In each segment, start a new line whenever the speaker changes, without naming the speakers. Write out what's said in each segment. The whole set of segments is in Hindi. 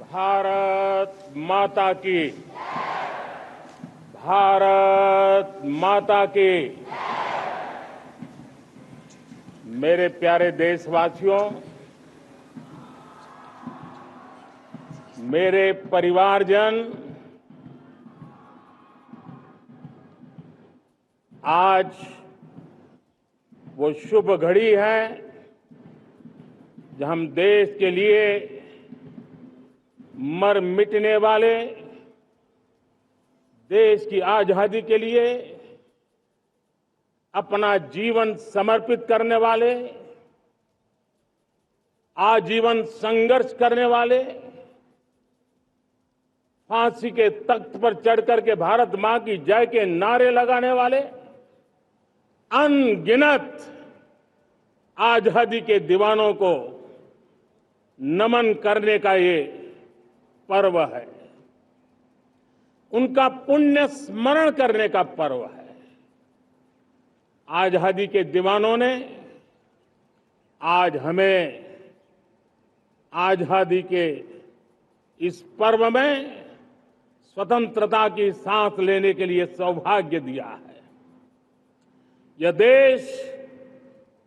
भारत माता की। भारत माता की। मेरे प्यारे देशवासियों, मेरे परिवारजन, आज वो शुभ घड़ी है जब हम देश के लिए मर मिटने वाले, देश की आजादी के लिए अपना जीवन समर्पित करने वाले, आजीवन संघर्ष करने वाले, फांसी के तख्त पर चढ़कर के भारत मां की जय के नारे लगाने वाले अनगिनत आजादी के दीवानों को नमन करने का ये पर्व है। उनका पुण्य स्मरण करने का पर्व है। आजादी के दीवानों ने आज हमें आजादी के इस पर्व में स्वतंत्रता की सांस लेने के लिए सौभाग्य दिया है। यह देश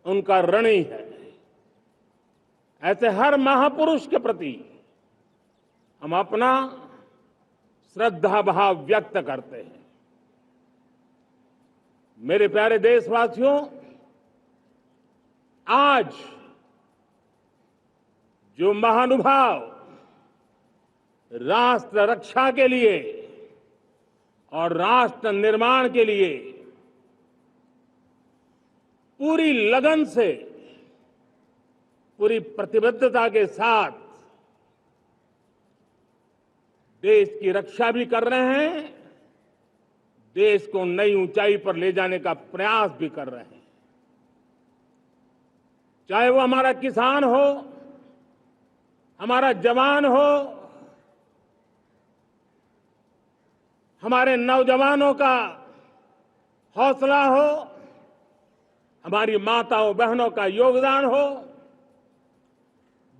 उनका ऋणी है। ऐसे हर महापुरुष के प्रति हम अपना श्रद्धा भाव व्यक्त करते हैं। मेरे प्यारे देशवासियों, आज जो महानुभाव राष्ट्र रक्षा के लिए और राष्ट्र निर्माण के लिए पूरी लगन से, पूरी प्रतिबद्धता के साथ देश की रक्षा भी कर रहे हैं, देश को नई ऊंचाई पर ले जाने का प्रयास भी कर रहे हैं। चाहे वो हमारा किसान हो, हमारा जवान हो, हमारे नौजवानों का हौसला हो, हमारी माताओं बहनों का योगदान हो,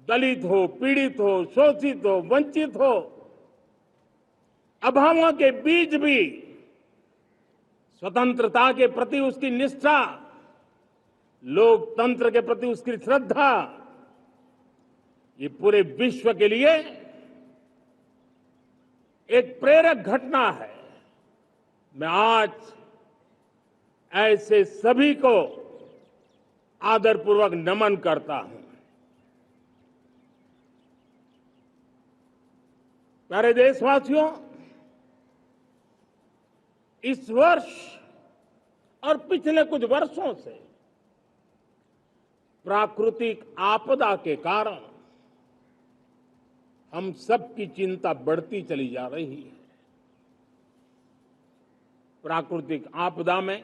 दलित हो, पीड़ित हो, शोषित हो, वंचित हो, अभावों के बीच भी स्वतंत्रता के प्रति उसकी निष्ठा, लोकतंत्र के प्रति उसकी श्रद्धा, ये पूरे विश्व के लिए एक प्रेरक घटना है। मैं आज ऐसे सभी को आदरपूर्वक नमन करता हूं। प्यारे देशवासियों, इस वर्ष और पिछले कुछ वर्षों से प्राकृतिक आपदा के कारण हम सबकी चिंता बढ़ती चली जा रही है। प्राकृतिक आपदा में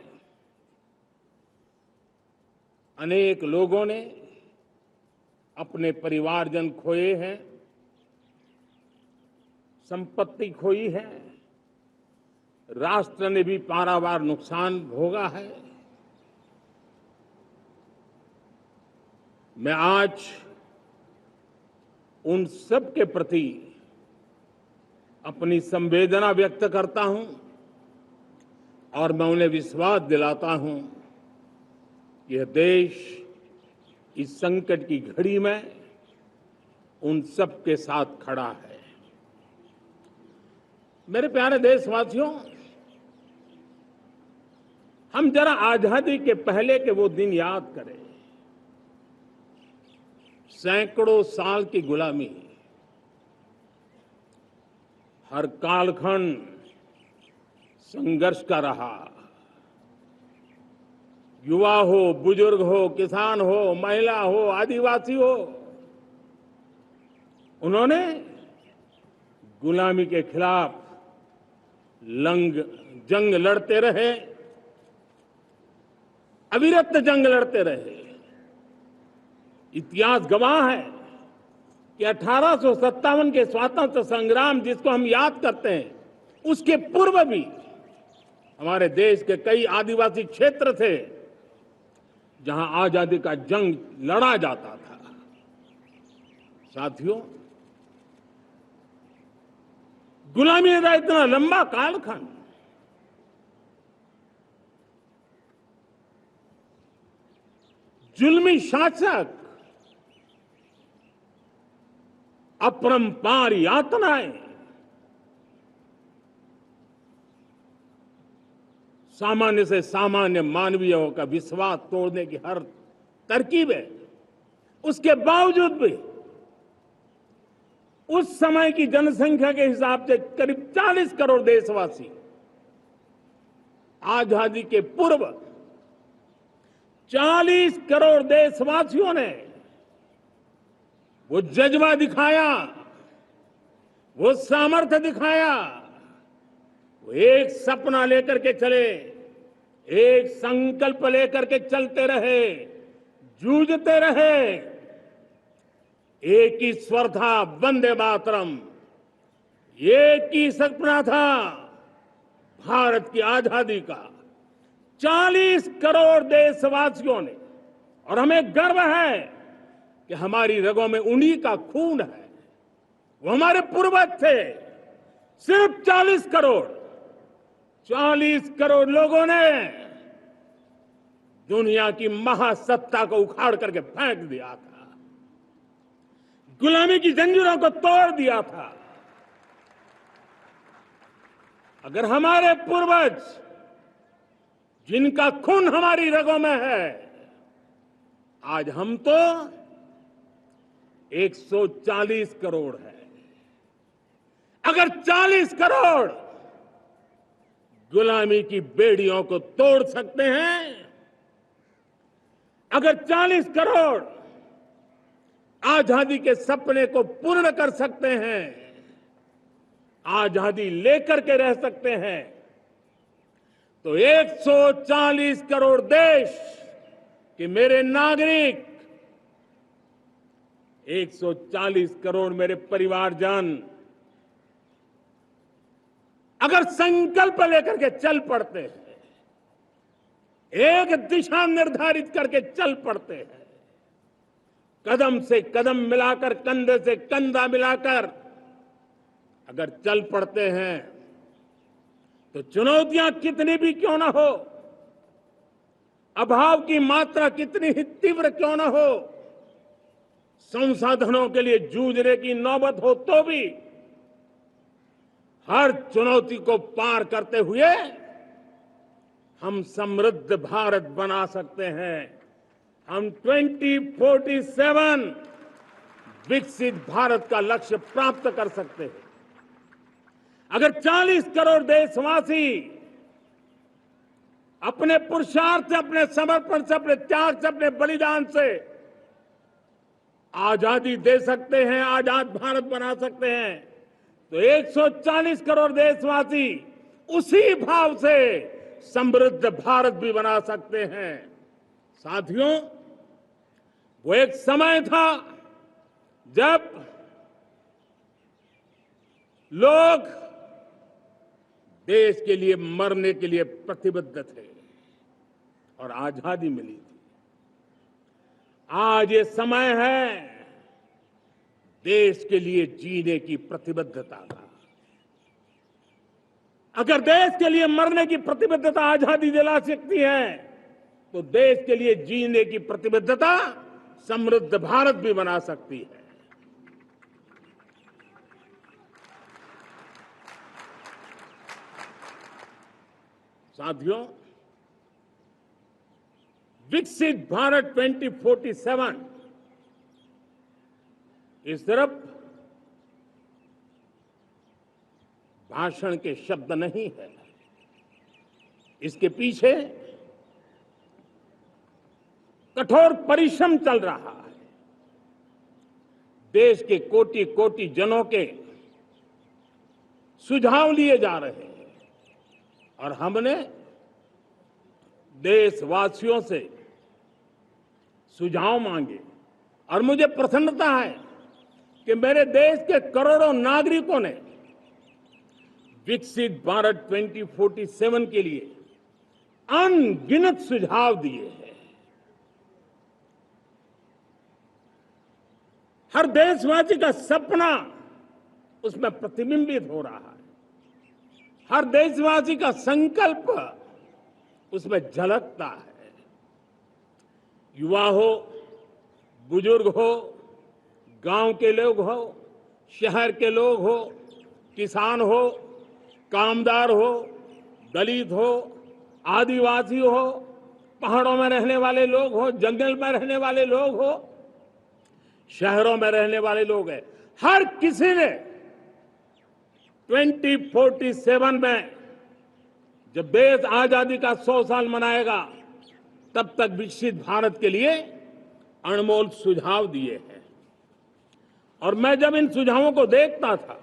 अनेक लोगों ने अपने परिवारजन खोए हैं, संपत्ति खोई है, राष्ट्र ने भी पारावार नुकसान भोगा है। मैं आज उन सब के प्रति अपनी संवेदना व्यक्त करता हूं और मैं उन्हें विश्वास दिलाता हूं कि यह देश इस संकट की घड़ी में उन सब के साथ खड़ा है। मेरे प्यारे देशवासियों, हम जरा आजादी के पहले के वो दिन याद करें। सैकड़ों साल की गुलामी, हर कालखंड संघर्ष का रहा। युवा हो, बुजुर्ग हो, किसान हो, महिला हो, आदिवासी हो, उन्होंने गुलामी के खिलाफ जंग लड़ते रहे, अविरत जंग लड़ते रहे। इतिहास गवाह है कि 1857 के स्वातंत्र संग्राम जिसको हम याद करते हैं, उसके पूर्व भी हमारे देश के कई आदिवासी क्षेत्र थे जहां आजादी का जंग लड़ा जाता था। साथियों, गुलामी का इतना लंबा कालखंड, जुल्मी शासक, अपरंपार यातनाएं, सामान्य से सामान्य मानवीयों का विश्वास तोड़ने की हर तरकीब है। उसके बावजूद भी उस समय की जनसंख्या के हिसाब से करीब 40 करोड़ देशवासी आजादी के पूर्व 40 करोड़ देशवासियों ने वो जज्बा दिखाया, वो सामर्थ्य दिखाया, वो एक सपना लेकर के चले, एक संकल्प लेकर के चलते रहे, जूझते रहे। एक ही स्वर था, वंदे मातरम। एक ही सपना था, भारत की आजादी का। 40 करोड़ देशवासियों ने, और हमें गर्व है कि हमारी रगों में उन्हीं का खून है। वो हमारे पूर्वज थे। सिर्फ 40 करोड़ लोगों ने दुनिया की महासत्ता को उखाड़ करके फेंक दिया था, गुलामी की जंजीरों को तोड़ दिया था। अगर हमारे पूर्वज, जिनका खून हमारी रगों में है, आज हम तो 140 करोड़ है। अगर 40 करोड़ गुलामी की बेड़ियों को तोड़ सकते हैं, अगर 40 करोड़ आजादी के सपने को पूर्ण कर सकते हैं, आजादी लेकर के रह सकते हैं, तो 140 करोड़ देश के मेरे नागरिक, 140 करोड़ मेरे परिवारजन अगर संकल्प लेकर के चल पड़ते हैं, एक दिशा निर्धारित करके चल पड़ते हैं, कदम से कदम मिलाकर, कंधे से कंधा मिलाकर अगर चल पड़ते हैं, तो चुनौतियां कितनी भी क्यों ना हो, अभाव की मात्रा कितनी ही तीव्र क्यों ना हो, संसाधनों के लिए जूझने की नौबत हो, तो भी हर चुनौती को पार करते हुए हम समृद्ध भारत बना सकते हैं। हम 2047 विकसित भारत का लक्ष्य प्राप्त कर सकते हैं। अगर 40 करोड़ देशवासी अपने पुरुषार्थ से, अपने समर्पण से, अपने त्याग से, अपने बलिदान से आजादी दे सकते हैं, आजाद भारत बना सकते हैं, तो 140 करोड़ देशवासी उसी भाव से समृद्ध भारत भी बना सकते हैं। साथियों, वो एक समय था जब लोग देश के लिए मरने के लिए प्रतिबद्ध थे और आजादी मिली थी। आज ये समय है देश के लिए जीने की प्रतिबद्धता का। अगर देश के लिए मरने की प्रतिबद्धता आजादी दिला सकती है, तो देश के लिए जीने की प्रतिबद्धता समृद्ध भारत भी बना सकती है। साथियों, विकसित भारत 2047 इस तरफ भाषण के शब्द नहीं है, इसके पीछे कठोर परिश्रम चल रहा है। देश के कोटि कोटि जनों के सुझाव लिए जा रहे हैं और हमने देशवासियों से सुझाव मांगे। और मुझे प्रसन्नता है कि मेरे देश के करोड़ों नागरिकों ने विकसित भारत 2047 के लिए अनगिनत सुझाव दिए हैं। हर देशवासी का सपना उसमें प्रतिबिंबित हो रहा है। हर देशवासी का संकल्प उसमें झलकता है। युवा हो, बुजुर्ग हो, गांव के लोग हो, शहर के लोग हो, किसान हो, कामदार हो, दलित हो, आदिवासी हो, पहाड़ों में रहने वाले लोग हो, जंगल में रहने वाले लोग हो, शहरों में रहने वाले लोग हैं, हर किसी ने 2047 में जब देश आजादी का 100 साल मनाएगा तब तक विकसित भारत के लिए अनमोल सुझाव दिए हैं। और मैं जब इन सुझावों को देखता था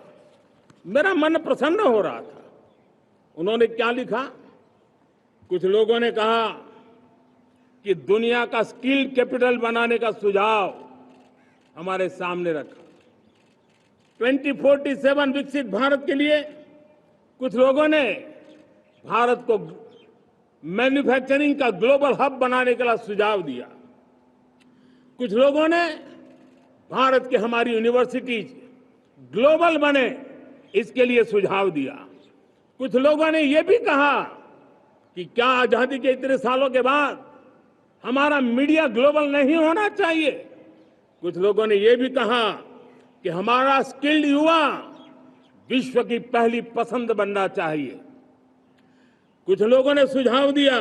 मेरा मन प्रसन्न हो रहा था। उन्होंने क्या लिखा? कुछ लोगों ने कहा कि दुनिया का स्किल कैपिटल बनाने का सुझाव हमारे सामने रखा। 2047 विकसित भारत के लिए कुछ लोगों ने भारत को मैन्युफैक्चरिंग का ग्लोबल हब बनाने का सुझाव दिया। कुछ लोगों ने भारत की हमारी यूनिवर्सिटीज ग्लोबल बने इसके लिए सुझाव दिया। कुछ लोगों ने यह भी कहा कि क्या आजादी के इतने सालों के बाद हमारा मीडिया ग्लोबल नहीं होना चाहिए। कुछ लोगों ने यह भी कहा कि हमारा स्किल्ड युवा विश्व की पहली पसंद बनना चाहिए। कुछ लोगों ने सुझाव दिया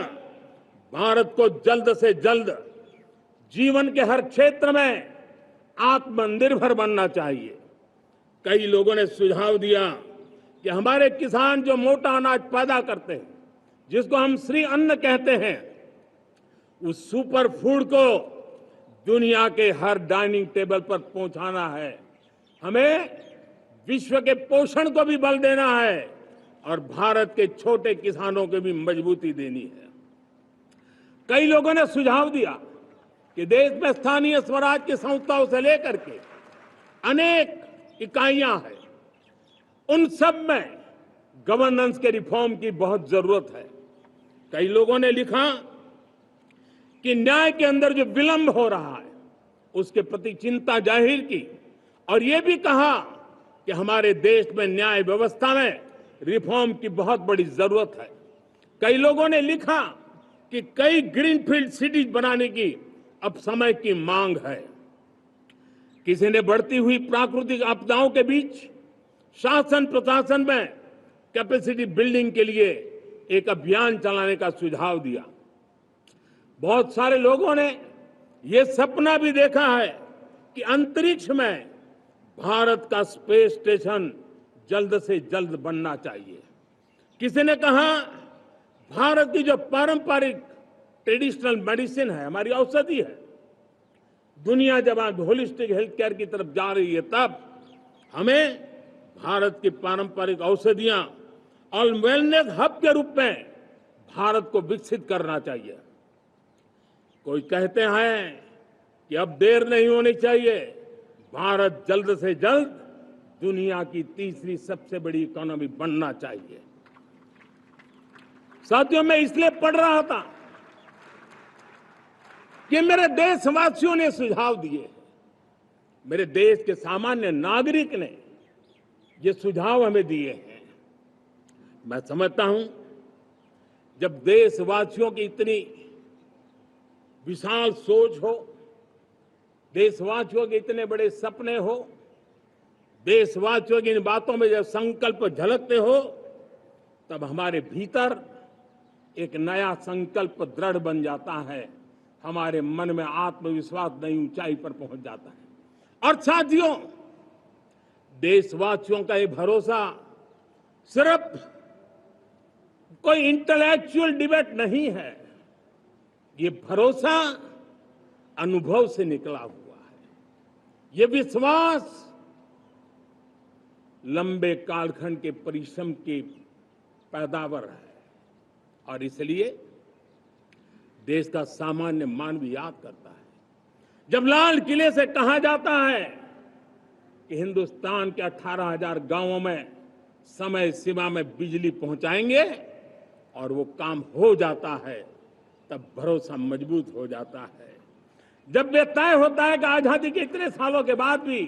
भारत को जल्द से जल्द जीवन के हर क्षेत्र में आत्मनिर्भर बनना चाहिए। कई लोगों ने सुझाव दिया कि हमारे किसान जो मोटा अनाज पैदा करते हैं, जिसको हम श्री अन्न कहते हैं, उस सुपर फूड को दुनिया के हर डाइनिंग टेबल पर पहुंचाना है। हमें विश्व के पोषण को भी बल देना है और भारत के छोटे किसानों को भी मजबूती देनी है। कई लोगों ने सुझाव दिया कि देश में स्थानीय स्वराज की संस्थाओं से लेकर के अनेक इकाइयां हैं, उन सब में गवर्नेंस के रिफॉर्म की बहुत जरूरत है। कई लोगों ने लिखा कि न्याय के अंदर जो विलंब हो रहा है उसके प्रति चिंता जाहिर की और ये भी कहा कि हमारे देश में न्याय व्यवस्था में रिफॉर्म की बहुत बड़ी जरूरत है। कई लोगों ने लिखा कि कई ग्रीनफील्ड सिटीज बनाने की अब समय की मांग है। किसी ने बढ़ती हुई प्राकृतिक आपदाओं के बीच शासन प्रशासन में कैपेसिटी बिल्डिंग के लिए एक अभियान चलाने का सुझाव दिया। बहुत सारे लोगों ने यह सपना भी देखा है कि अंतरिक्ष में भारत का स्पेस स्टेशन जल्द से जल्द बनना चाहिए। किसी ने कहा भारत की जो पारंपरिक ट्रेडिशनल मेडिसिन है, हमारी औषधि है, दुनिया जब आज होलिस्टिक हेल्थ केयर की तरफ जा रही है तब हमें भारत की पारंपरिक औषधियां और वेलनेस हब के रूप में भारत को विकसित करना चाहिए। कोई कहते हैं कि अब देर नहीं होनी चाहिए, भारत जल्द से जल्द दुनिया की तीसरी सबसे बड़ी इकोनॉमी बनना चाहिए। साथियों, मैं इसलिए पढ़ रहा था कि मेरे देशवासियों ने सुझाव दिए, मेरे देश के सामान्य नागरिक ने ये सुझाव हमें दिए हैं। मैं समझता हूं जब देशवासियों की इतनी विशाल सोच हो, देशवासियों के इतने बड़े सपने हो, देशवासियों की इन बातों में जब संकल्प झलकते हो तब हमारे भीतर एक नया संकल्प दृढ़ बन जाता है, हमारे मन में आत्मविश्वास नई ऊंचाई पर पहुंच जाता है। और साथियों, देशवासियों का ये भरोसा सिर्फ कोई इंटेलेक्चुअल डिबेट नहीं है, ये भरोसा अनुभव से निकला हुआ है। ये विश्वास लंबे कालखंड के परिश्रम की पैदावार है और इसलिए देश का सामान्य मानव याद करता है। जब लाल किले से कहा जाता है कि हिंदुस्तान के 18,000 गांवों में समय सीमा में बिजली पहुंचाएंगे और वो काम हो जाता है, तब भरोसा मजबूत हो जाता है। जब ये तय होता है कि आजादी के इतने सालों के बाद भी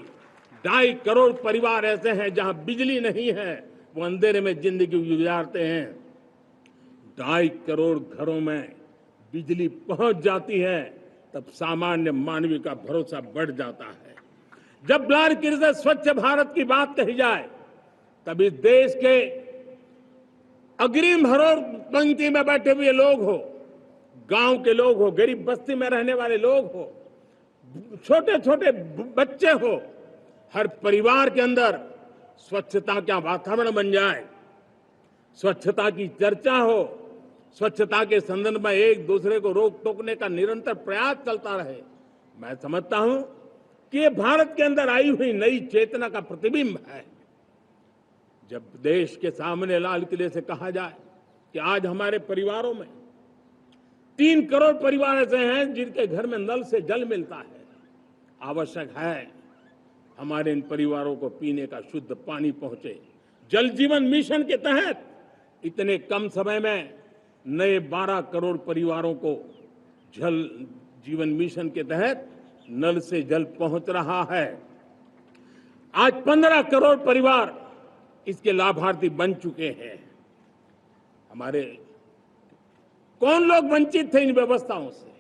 2.5 करोड़ परिवार ऐसे हैं जहां बिजली नहीं है, वो अंधेरे में जिंदगी गुजारते हैं, 2.5 करोड़ घरों में बिजली पहुंच जाती है, तब सामान्य मानवीय का भरोसा बढ़ जाता है। जब लालकिले से स्वच्छ भारत की बात कही जाए, तब इस देश के अग्रिम हरोर पंक्ति में बैठे हुए लोग हो, गांव के लोग हो, गरीब बस्ती में रहने वाले लोग हो, छोटे छोटे बच्चे हो, हर परिवार के अंदर स्वच्छता का वातावरण बन जाए, स्वच्छता की चर्चा हो, स्वच्छता के संदर्भ में एक दूसरे को रोक टोकने का निरंतर प्रयास चलता रहे। मैं समझता हूं कि ये भारत के अंदर आई हुई नई चेतना का प्रतिबिंब है। जब देश के सामने लाल किले से कहा जाए कि आज हमारे परिवारों में 3 करोड़ परिवार ऐसे हैं जिनके घर में नल से जल मिलता है, आवश्यक है हमारे इन परिवारों को पीने का शुद्ध पानी पहुंचे। जल जीवन मिशन के तहत इतने कम समय में नए 12 करोड़ परिवारों को जल जीवन मिशन के तहत नल से जल पहुंच रहा है। आज 15 करोड़ परिवार इसके लाभार्थी बन चुके हैं। हमारे कौन लोग वंचित थे इन व्यवस्थाओं से?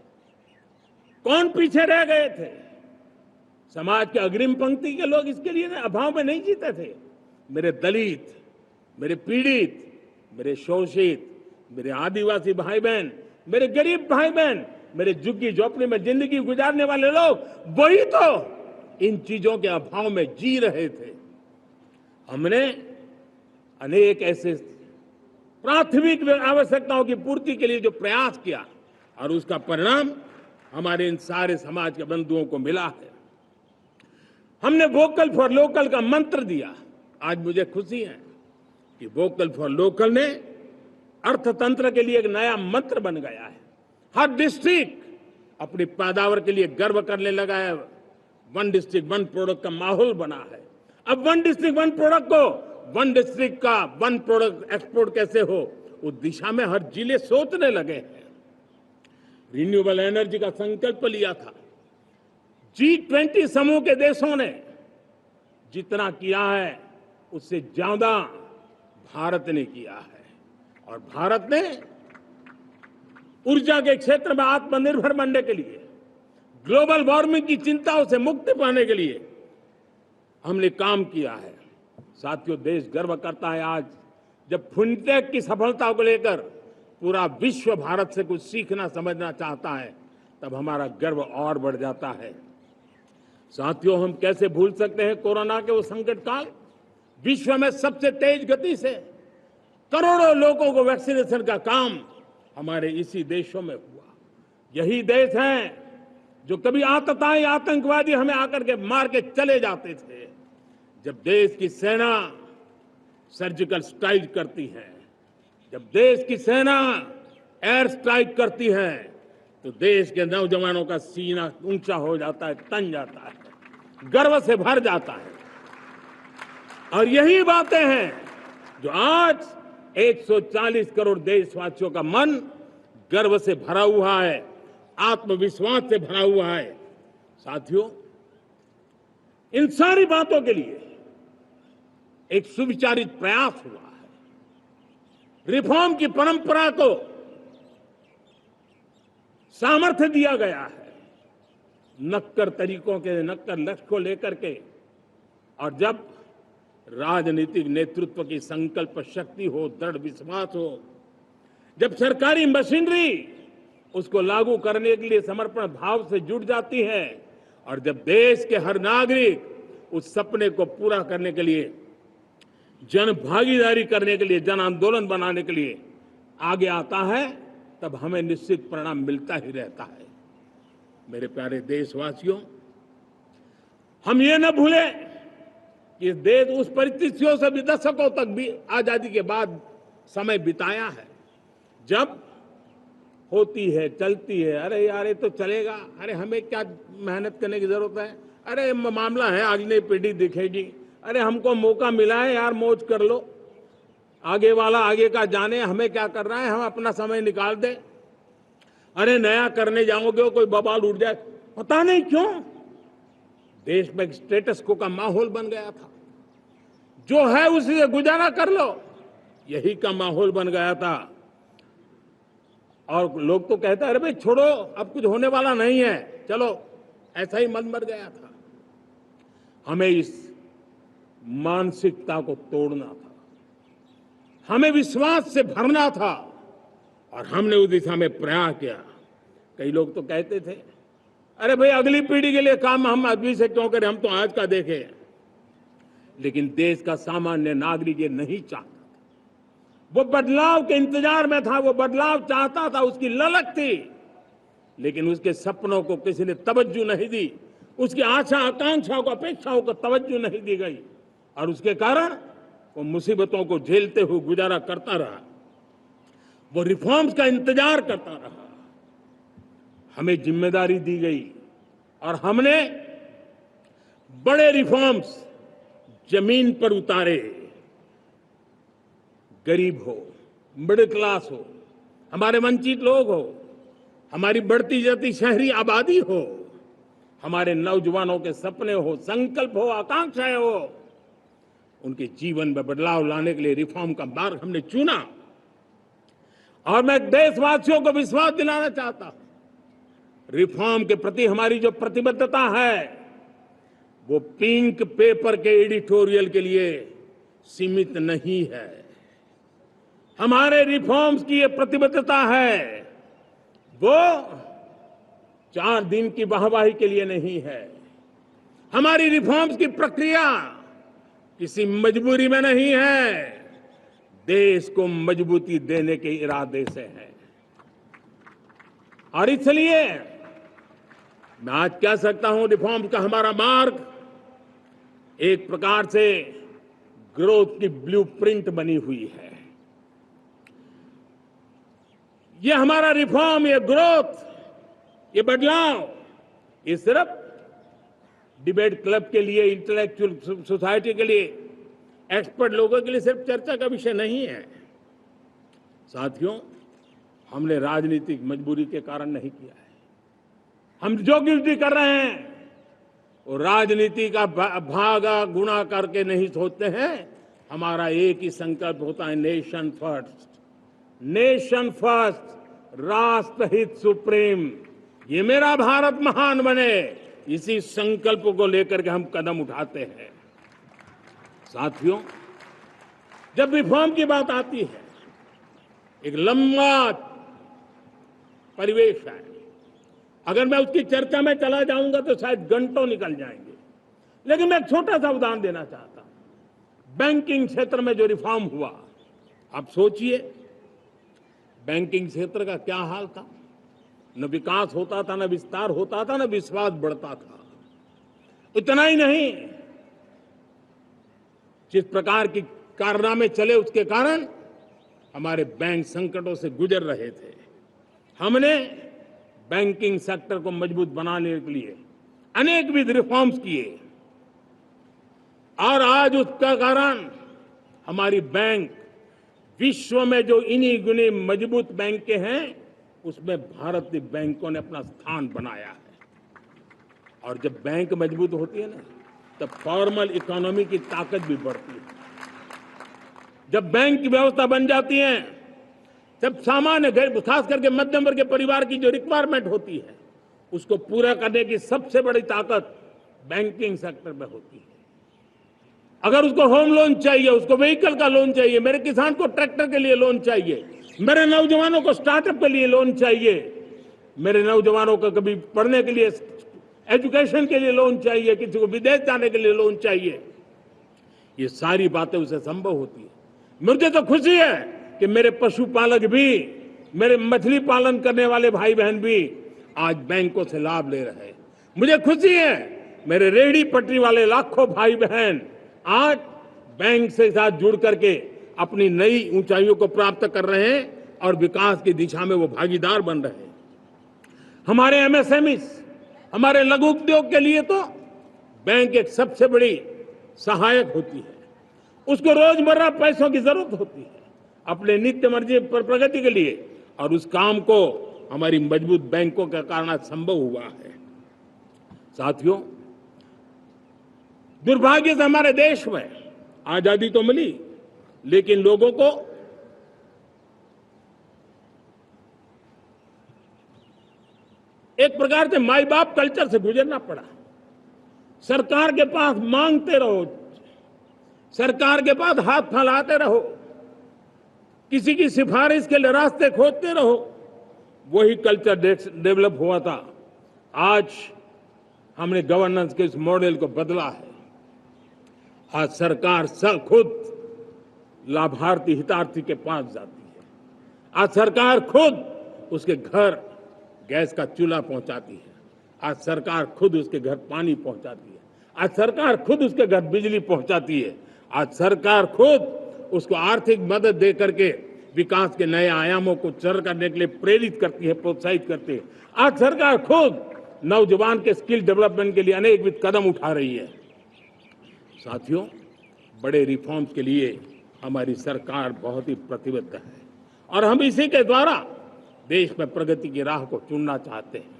कौन पीछे रह गए थे? समाज के अग्रिम पंक्ति के लोग इसके लिए अभाव में नहीं जीते थे। मेरे दलित, मेरे पीड़ित, मेरे शोषित, मेरे आदिवासी भाई बहन, मेरे गरीब भाई बहन, मेरे झुग्गी झोपड़ी में जिंदगी गुजारने वाले लोग, वही तो इन चीजों के अभाव में जी रहे थे। हमने अनेक ऐसे प्राथमिक आवश्यकताओं की पूर्ति के लिए जो प्रयास किया और उसका परिणाम हमारे इन सारे समाज के बंधुओं को मिला है। हमने वोकल फॉर लोकल का मंत्र दिया। आज मुझे खुशी है कि वोकल फॉर लोकल ने अर्थतंत्र के लिए एक नया मंत्र बन गया है। हर डिस्ट्रिक्ट अपनी पैदावार के लिए गर्व करने लगा है। 1 डिस्ट्रिक्ट 1 प्रोडक्ट का माहौल बना है। अब 1 डिस्ट्रिक्ट 1 प्रोडक्ट को 1 डिस्ट्रिक्ट का 1 प्रोडक्ट एक्सपोर्ट कैसे हो, उस दिशा में हर जिले सोचने लगे हैं। रिन्यूएबल एनर्जी का संकल्प लिया था। G20 समूह के देशों ने जितना किया है उससे ज्यादा भारत ने किया है, और भारत ने ऊर्जा के क्षेत्र में आत्मनिर्भर बनने के लिए, ग्लोबल वार्मिंग की चिंताओं से मुक्ति पाने के लिए हमने काम किया है। साथियों, देश गर्व करता है आज जब फिनटेक की सफलता को लेकर पूरा विश्व भारत से कुछ सीखना समझना चाहता है, तब हमारा गर्व और बढ़ जाता है। साथियों, हम कैसे भूल सकते हैं कोरोना के वो संकट काल। विश्व में सबसे तेज गति से करोड़ों लोगों को वैक्सीनेशन का काम हमारे इसी देशों में हुआ। यही देश हैं जो कभी आतताई आतंकवादी हमें आकर के मार के चले जाते थे। जब देश की सेना सर्जिकल स्ट्राइक करती है, जब देश की सेना एयर स्ट्राइक करती है, तो देश के नौजवानों का सीना ऊंचा हो जाता है, तन जाता है, गर्व से भर जाता है। और यही बातें हैं जो आज 140 करोड़ देशवासियों का मन गर्व से भरा हुआ है, आत्मविश्वास से भरा हुआ है। साथियों, इन सारी बातों के लिए एक सुविचारित प्रयास हुआ है। रिफॉर्म की परंपरा को सामर्थ्य दिया गया है। नक्कर तरीकों के, नक्कर लक्ष्य को लेकर के, और जब राजनीतिक नेतृत्व की संकल्प शक्ति हो, दृढ़ विश्वास हो, जब सरकारी मशीनरी उसको लागू करने के लिए समर्पण भाव से जुट जाती है, और जब देश के हर नागरिक उस सपने को पूरा करने के लिए, जन भागीदारी करने के लिए, जन आंदोलन बनाने के लिए आगे आता है, तब हमें निश्चित परिणाम मिलता ही रहता है। मेरे प्यारे देशवासियों, हम ये न भूलें कि देश उस परिस्थितियों से भी दशकों तक भी आजादी के बाद समय बिताया है, जब होती है, चलती है, अरे यार ये तो चलेगा, अरे हमें क्या मेहनत करने की जरूरत है, अरे मामला है आज नहीं पीढ़ी दिखेगी, अरे हमको मौका मिला है यार, मौज कर लो, आगे वाला आगे का जाने, हमें क्या कर रहा है, हम अपना समय निकाल दें, अरे नया करने जाओगे कोई बवाल उठ जाए। पता नहीं क्यों देश में एक स्टेटस को का माहौल बन गया था। जो है उसी से गुजारा कर लो, यही का माहौल बन गया था। और लोग तो कहते हैं अरे भाई छोड़ो, अब कुछ होने वाला नहीं है, चलो, ऐसा ही मन मर गया था। हमें इस मानसिकता को तोड़ना था, हमें विश्वास से भरना था, और हमने उस दिशा में प्रयास किया। कई लोग तो कहते थे अरे भाई अगली पीढ़ी के लिए काम हम अभी से क्यों करें, हम तो आज का देखें। लेकिन देश का सामान्य नागरिक ये नहीं चाहता, वो बदलाव के इंतजार में था, वो बदलाव चाहता था, उसकी ललक थी, लेकिन उसके सपनों को किसी ने तवज्जो नहीं दी, उसकी आशा आकांक्षाओं को अपेक्षाओं को तवज्जो नहीं दी गई, और उसके कारण वो मुसीबतों को झेलते हुए गुजारा करता रहा, वो रिफॉर्म्स का इंतजार करता रहा। हमें जिम्मेदारी दी गई और हमने बड़े रिफॉर्म्स जमीन पर उतारे। गरीब हो, मिडिल क्लास हो, हमारे वंचित लोग हो, हमारी बढ़ती जाती शहरी आबादी हो, हमारे नौजवानों के सपने हो, संकल्प हो, आकांक्षाएं हो, उनके जीवन में बदलाव लाने के लिए रिफॉर्म का मार्ग हमने चुना। और मैं देशवासियों को विश्वास दिलाना चाहता हूं, रिफॉर्म के प्रति हमारी जो प्रतिबद्धता है वो पिंक पेपर के एडिटोरियल के लिए सीमित नहीं है। हमारे रिफॉर्म्स की ये प्रतिबद्धता है, वो 4 दिन की वाहवाही के लिए नहीं है। हमारी रिफॉर्म्स की प्रक्रिया किसी मजबूरी में नहीं है, देश को मजबूती देने के इरादे से है। और इसलिए मैं आज कह सकता हूं, रिफॉर्म का हमारा मार्ग एक प्रकार से ग्रोथ की ब्लूप्रिंट बनी हुई है। ये हमारा रिफॉर्म, ये ग्रोथ, ये बदलाव, ये सिर्फ डिबेट क्लब के लिए, इंटेलेक्चुअल सोसाइटी के लिए, एक्सपर्ट लोगों के लिए सिर्फ चर्चा का विषय नहीं है। साथियों, हमने राजनीतिक मजबूरी के कारण नहीं किया है। हम जो कुछ भी कर रहे हैं वो राजनीति का भागा गुणा करके नहीं सोचते हैं। हमारा एक ही संकल्प होता है, नेशन फर्स्ट, नेशन फर्स्ट, राष्ट्रहित सुप्रीम, ये मेरा भारत महान बने, इसी संकल्प को लेकर के हम कदम उठाते हैं। साथियों, जब रिफॉर्म की बात आती है, एक लंबा परिवेश है। अगर मैं उसकी चर्चा में चला जाऊंगा तो शायद घंटों निकल जाएंगे, लेकिन मैं एक छोटा सा उदाहरण देना चाहता हूं। बैंकिंग क्षेत्र में जो रिफॉर्म हुआ, आप सोचिए बैंकिंग क्षेत्र का क्या हाल था। न विकास होता था, न विस्तार होता था, न विश्वास बढ़ता था। इतना ही नहीं, जिस प्रकार की कारनामे चले उसके कारण हमारे बैंक संकटों से गुजर रहे थे। हमने बैंकिंग सेक्टर को मजबूत बनाने के लिए अनेकविध रिफॉर्म्स किए, और आज उसका कारण हमारी बैंक विश्व में जो इन्हीं गुनी मजबूत बैंकें हैं उसमें भारतीय बैंकों ने अपना स्थान बनाया है। और जब बैंक मजबूत होती है ना, तब फॉर्मल इकोनॉमी की ताकत भी बढ़ती है। जब बैंक की व्यवस्था बन जाती है, तब सामान्य खास करके मध्यम वर्ग के परिवार की जो रिक्वायरमेंट होती है उसको पूरा करने की सबसे बड़ी ताकत बैंकिंग सेक्टर में होती है। अगर उसको होम लोन चाहिए, उसको व्हीकल का लोन चाहिए, मेरे किसान को ट्रैक्टर के लिए लोन चाहिए, मेरे नौजवानों को स्टार्टअप के लिए लोन चाहिए, मेरे नौजवानों को कभी पढ़ने के लिए, एजुकेशन के लिए लोन चाहिए, किसी को विदेश जाने के लिए लोन चाहिए, ये सारी बातें उसे संभव होती है। मुझे तो खुशी है कि मेरे पशुपालक भी, मेरे मछली पालन करने वाले भाई बहन भी आज बैंकों से लाभ ले रहे हैं। मुझे खुशी है मेरे रेहड़ी पटरी वाले लाखों भाई बहन आज बैंक से साथ जुड़ करके अपनी नई ऊंचाइयों को प्राप्त कर रहे हैं और विकास की दिशा में वो भागीदार बन रहे हैं। हमारे एमएसएमईज, हमारे लघु उद्योग के लिए तो बैंक एक सबसे बड़ी सहायक होती है। उसको रोजमर्रा पैसों की जरूरत होती है अपने नित्य मर्जी पर प्रगति के लिए, और उस काम को हमारी मजबूत बैंकों के कारण संभव हुआ है। साथियों, दुर्भाग्य से हमारे देश में आजादी तो मिली, लेकिन लोगों को एक प्रकार से माई बाप कल्चर से गुजरना पड़ा। सरकार के पास मांगते रहो, सरकार के पास हाथ फैलाते रहो, किसी की सिफारिश के लिए रास्ते खोजते रहो, वही कल्चर डेवलप हुआ था। आज हमने गवर्नेंस के इस मॉडल को बदला है। आज सरकार सब खुद लाभार्थी हितार्थी के पास जाती है। आज सरकार खुद उसके घर गैस का चूल्हा पहुंचाती है। आज सरकार खुद उसके घर पानी पहुंचाती है। आज सरकार खुद उसके घर बिजली पहुंचाती है। आज सरकार खुद उसको आर्थिक मदद दे करके विकास के नए आयामों को सर करने के लिए प्रेरित करती है, प्रोत्साहित करती है। आज सरकार खुद नौजवान के स्किल डेवलपमेंट के लिए अनेकविध कदम उठा रही है। साथियों, बड़े रिफॉर्म्स के लिए हमारी सरकार बहुत ही प्रतिबद्ध है और हम इसी के द्वारा देश में प्रगति की राह को चुनना चाहते हैं।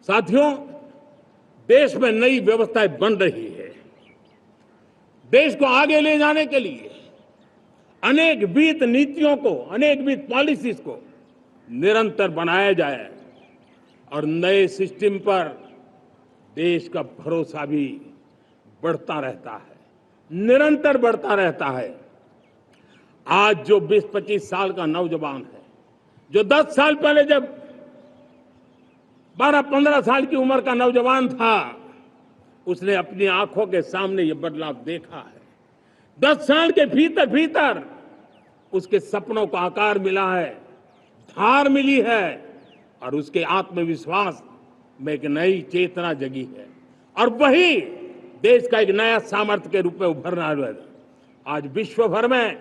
साथियों, देश में नई व्यवस्थाएं बन रही है। देश को आगे ले जाने के लिए अनेक वित्त नीतियों को, अनेक वित्त पॉलिसीज को निरंतर बनाया जाए और नए सिस्टम पर देश का भरोसा भी बढ़ता रहता है, निरंतर बढ़ता रहता है। आज जो 20-25 साल का नौजवान है, जो 10 साल पहले जब 12-15 साल की उम्र का नौजवान था, उसने अपनी आंखों के सामने ये बदलाव देखा है। 10 साल के भीतर भीतर उसके सपनों को आकार मिला है, धार मिली है और उसके आत्मविश्वास में एक नई चेतना जगी है और वही देश का एक नया सामर्थ्य के रूप में उभरना है। आज विश्व भर में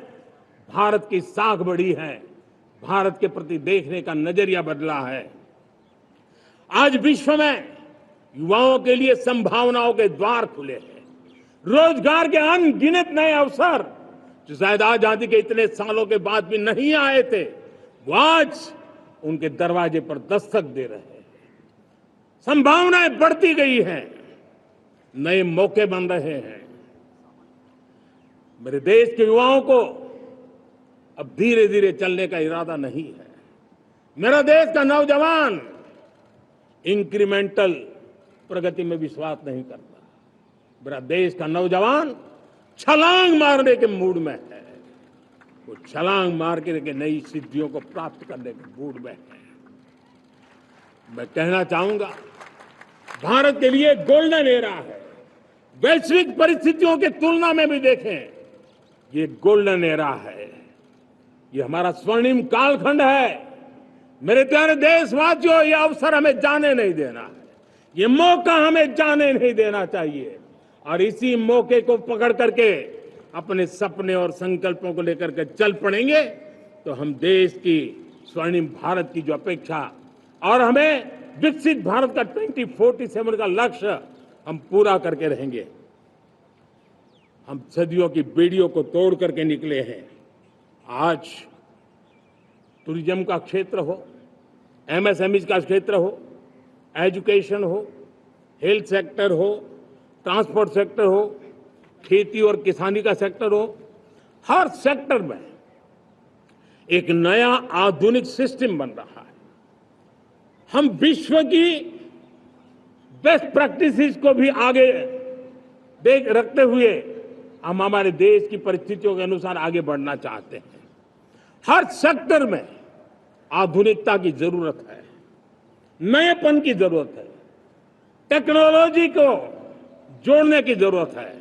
भारत की साख बढ़ी है, भारत के प्रति देखने का नजरिया बदला है। आज विश्व में युवाओं के लिए संभावनाओं के द्वार खुले हैं। रोजगार के अनगिनत नए अवसर जो शायद आजादी के इतने सालों के बाद भी नहीं आए थे, वो आज उनके दरवाजे पर दस्तक दे रहे हैं। संभावनाएं बढ़ती गई हैं, नए मौके बन रहे हैं। मेरे देश के युवाओं को अब धीरे धीरे चलने का इरादा नहीं है। मेरा देश का नौजवान इंक्रीमेंटल प्रगति में विश्वास नहीं करता। मेरा देश का नौजवान छलांग मारने के मूड में है। वो छलांग मार के नई सिद्धियों को प्राप्त करने के मूड में है। मैं कहना चाहूंगा, भारत के लिए गोल्डन एरा है। वैश्विक परिस्थितियों की तुलना में भी देखें, ये गोल्डन एरा है। ये हमारा स्वर्णिम कालखंड है। मेरे प्यारे देशवासियों, ये अवसर हमें जाने नहीं देना है। ये मौका हमें जाने नहीं देना चाहिए और इसी मौके को पकड़ करके अपने सपने और संकल्पों को लेकर के चल पड़ेंगे तो हम देश की स्वर्णिम भारत की जो अपेक्षा और हमें विकसित भारत का 2047 का लक्ष्य हम पूरा करके रहेंगे। हम सदियों की बेड़ियों को तोड़ करके निकले हैं। आज टूरिज्म का क्षेत्र हो, एमएसएमई का क्षेत्र हो, एजुकेशन हो, हेल्थ सेक्टर हो, ट्रांसपोर्ट सेक्टर हो, खेती और किसानी का सेक्टर हो, हर सेक्टर में एक नया आधुनिक सिस्टम बन रहा है। हम विश्व की बेस्ट प्रैक्टिसेस को भी आगे देख रखते हुए हम हमारे देश की परिस्थितियों के अनुसार आगे बढ़ना चाहते हैं। हर सेक्टर में आधुनिकता की जरूरत है, नएपन की जरूरत है, टेक्नोलॉजी को जोड़ने की जरूरत है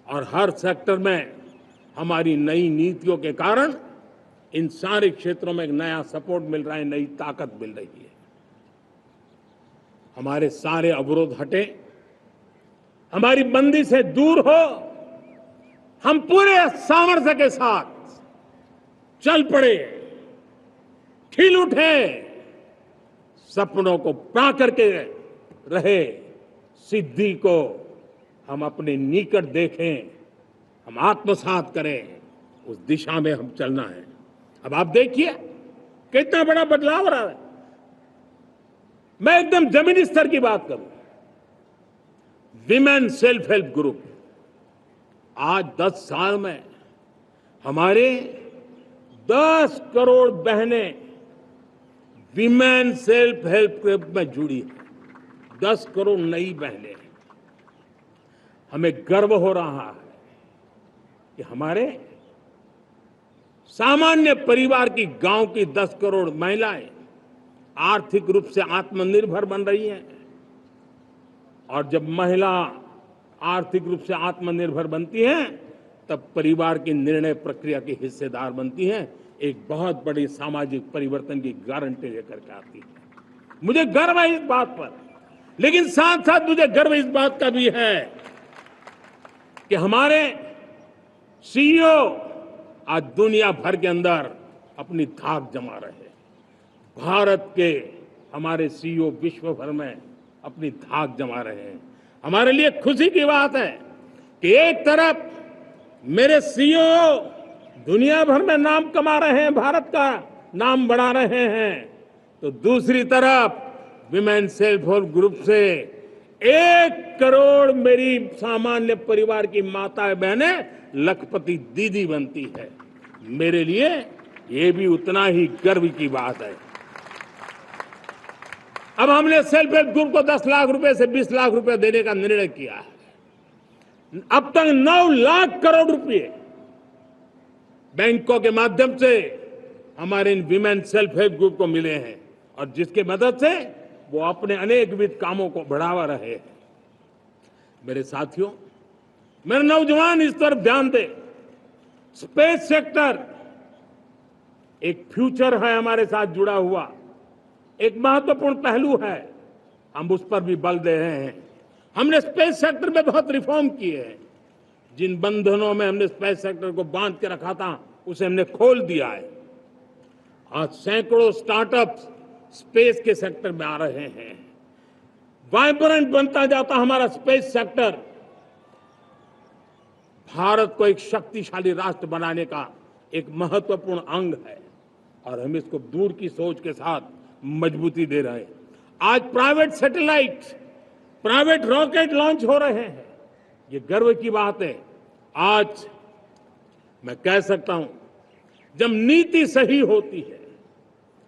और हर सेक्टर में हमारी नई नीतियों के कारण इन सारे क्षेत्रों में एक नया सपोर्ट मिल रहा है, नई ताकत मिल रही है। हमारे सारे अवरोध हटे, हमारी बंदी से दूर हो, हम पूरे सामर्थ्य के साथ चल पड़े, खिल उठे, सपनों को पा करके रहे, सिद्धि को हम अपने निकट देखें, हम आत्मसात करें, उस दिशा में हम चलना है। अब आप देखिए कितना बड़ा बदलाव रहा है। मैं एकदम जमीनी स्तर की बात करूं, विमेन सेल्फ हेल्प ग्रुप, आज 10 साल में हमारे 10 करोड़ बहनें विमेन सेल्फ हेल्प ग्रुप में जुड़ी हैं। 10 करोड़ नई बहनें। हमें गर्व हो रहा है कि हमारे सामान्य परिवार की, गांव की 10 करोड़ महिलाएं आर्थिक रूप से आत्मनिर्भर बन रही हैं। और जब महिला आर्थिक रूप से आत्मनिर्भर बनती हैं, तब परिवार की निर्णय प्रक्रिया की हिस्सेदार बनती हैं, एक बहुत बड़ी सामाजिक परिवर्तन की गारंटी लेकर के आती है। मुझे गर्व है इस बात पर, लेकिन साथ साथ मुझे गर्व इस बात का भी है कि हमारे सीईओ आज दुनिया भर के अंदर अपनी धाक जमा रहे हैं। भारत के हमारे सीईओ विश्व भर में अपनी धाक जमा रहे हैं। हमारे लिए खुशी की बात है कि एक तरफ मेरे सीईओ दुनिया भर में नाम कमा रहे हैं, भारत का नाम बढ़ा रहे हैं, तो दूसरी तरफ विमेन सेल्फ हेल्प ग्रुप से 1 करोड़ मेरी सामान्य परिवार की माताएं बहनें लखपति दीदी बनती है। मेरे लिए ये भी उतना ही गर्व की बात है। अब हमने सेल्फ हेल्प ग्रुप को 10 लाख रुपए से 20 लाख रुपए देने का निर्णय किया है। अब तक 9 लाख करोड़ रुपए बैंकों के माध्यम से हमारे इन विमेन सेल्फ हेल्प ग्रुप को मिले हैं, और जिसके मदद से वो अपने अनेकविध कामों को बढ़ावा रहे हैं। मेरे साथियों, मेरे नौजवान इस तरफ ध्यान दें। स्पेस सेक्टर एक फ्यूचर है हमारे साथ जुड़ा हुआ, एक महत्वपूर्ण पहलू है। हम उस पर भी बल दे रहे हैं। हमने स्पेस सेक्टर में बहुत रिफॉर्म किए हैं। जिन बंधनों में हमने स्पेस सेक्टर को बांध के रखा था, उसे हमने खोल दिया है। आज सैकड़ों स्टार्टअप्स स्पेस के सेक्टर में आ रहे हैं। वाइब्रेंट बनता जाता हमारा स्पेस सेक्टर भारत को एक शक्तिशाली राष्ट्र बनाने का एक महत्वपूर्ण अंग है, और हम इसको दूर की सोच के साथ मजबूती दे रहे हैं। आज private satellite, private rocket launch हो रहे हैं। ये गर्व की बात है। आज मैं कह सकता हूं, जब नीति सही होती है,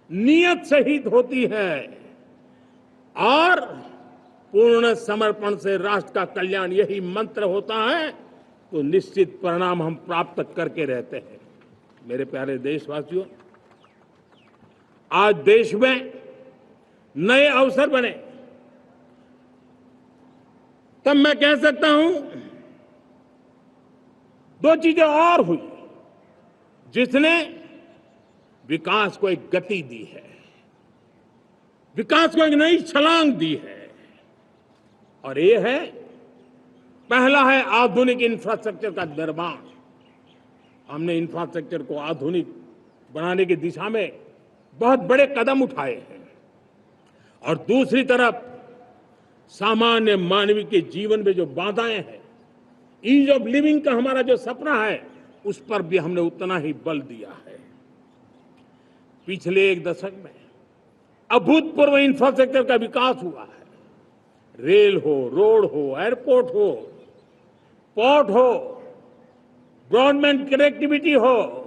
नियत सही होती है और पूर्ण समर्पण से राष्ट्र का कल्याण यही मंत्र होता है, तो निश्चित परिणाम हम प्राप्त करके रहते हैं। मेरे प्यारे देशवासियों, आज देश में नए अवसर बने, तब मैं कह सकता हूं 2 चीजें और हुई जिसने विकास को एक गति दी है, विकास को एक नई छलांग दी है। और ये है, पहला है आधुनिक इंफ्रास्ट्रक्चर का निर्माण। हमने इंफ्रास्ट्रक्चर को आधुनिक बनाने की दिशा में बहुत बड़े कदम उठाए हैं। और दूसरी तरफ सामान्य मानवीय के जीवन में जो बाधाएं हैं, ईज ऑफ लिविंग का हमारा जो सपना है, उस पर भी हमने उतना ही बल दिया है। पिछले 1 दशक में अभूतपूर्व इंफ्रास्ट्रक्चर का विकास हुआ है। रेल हो, रोड हो, एयरपोर्ट हो, पोर्ट हो, ब्रॉडबैंड कनेक्टिविटी हो,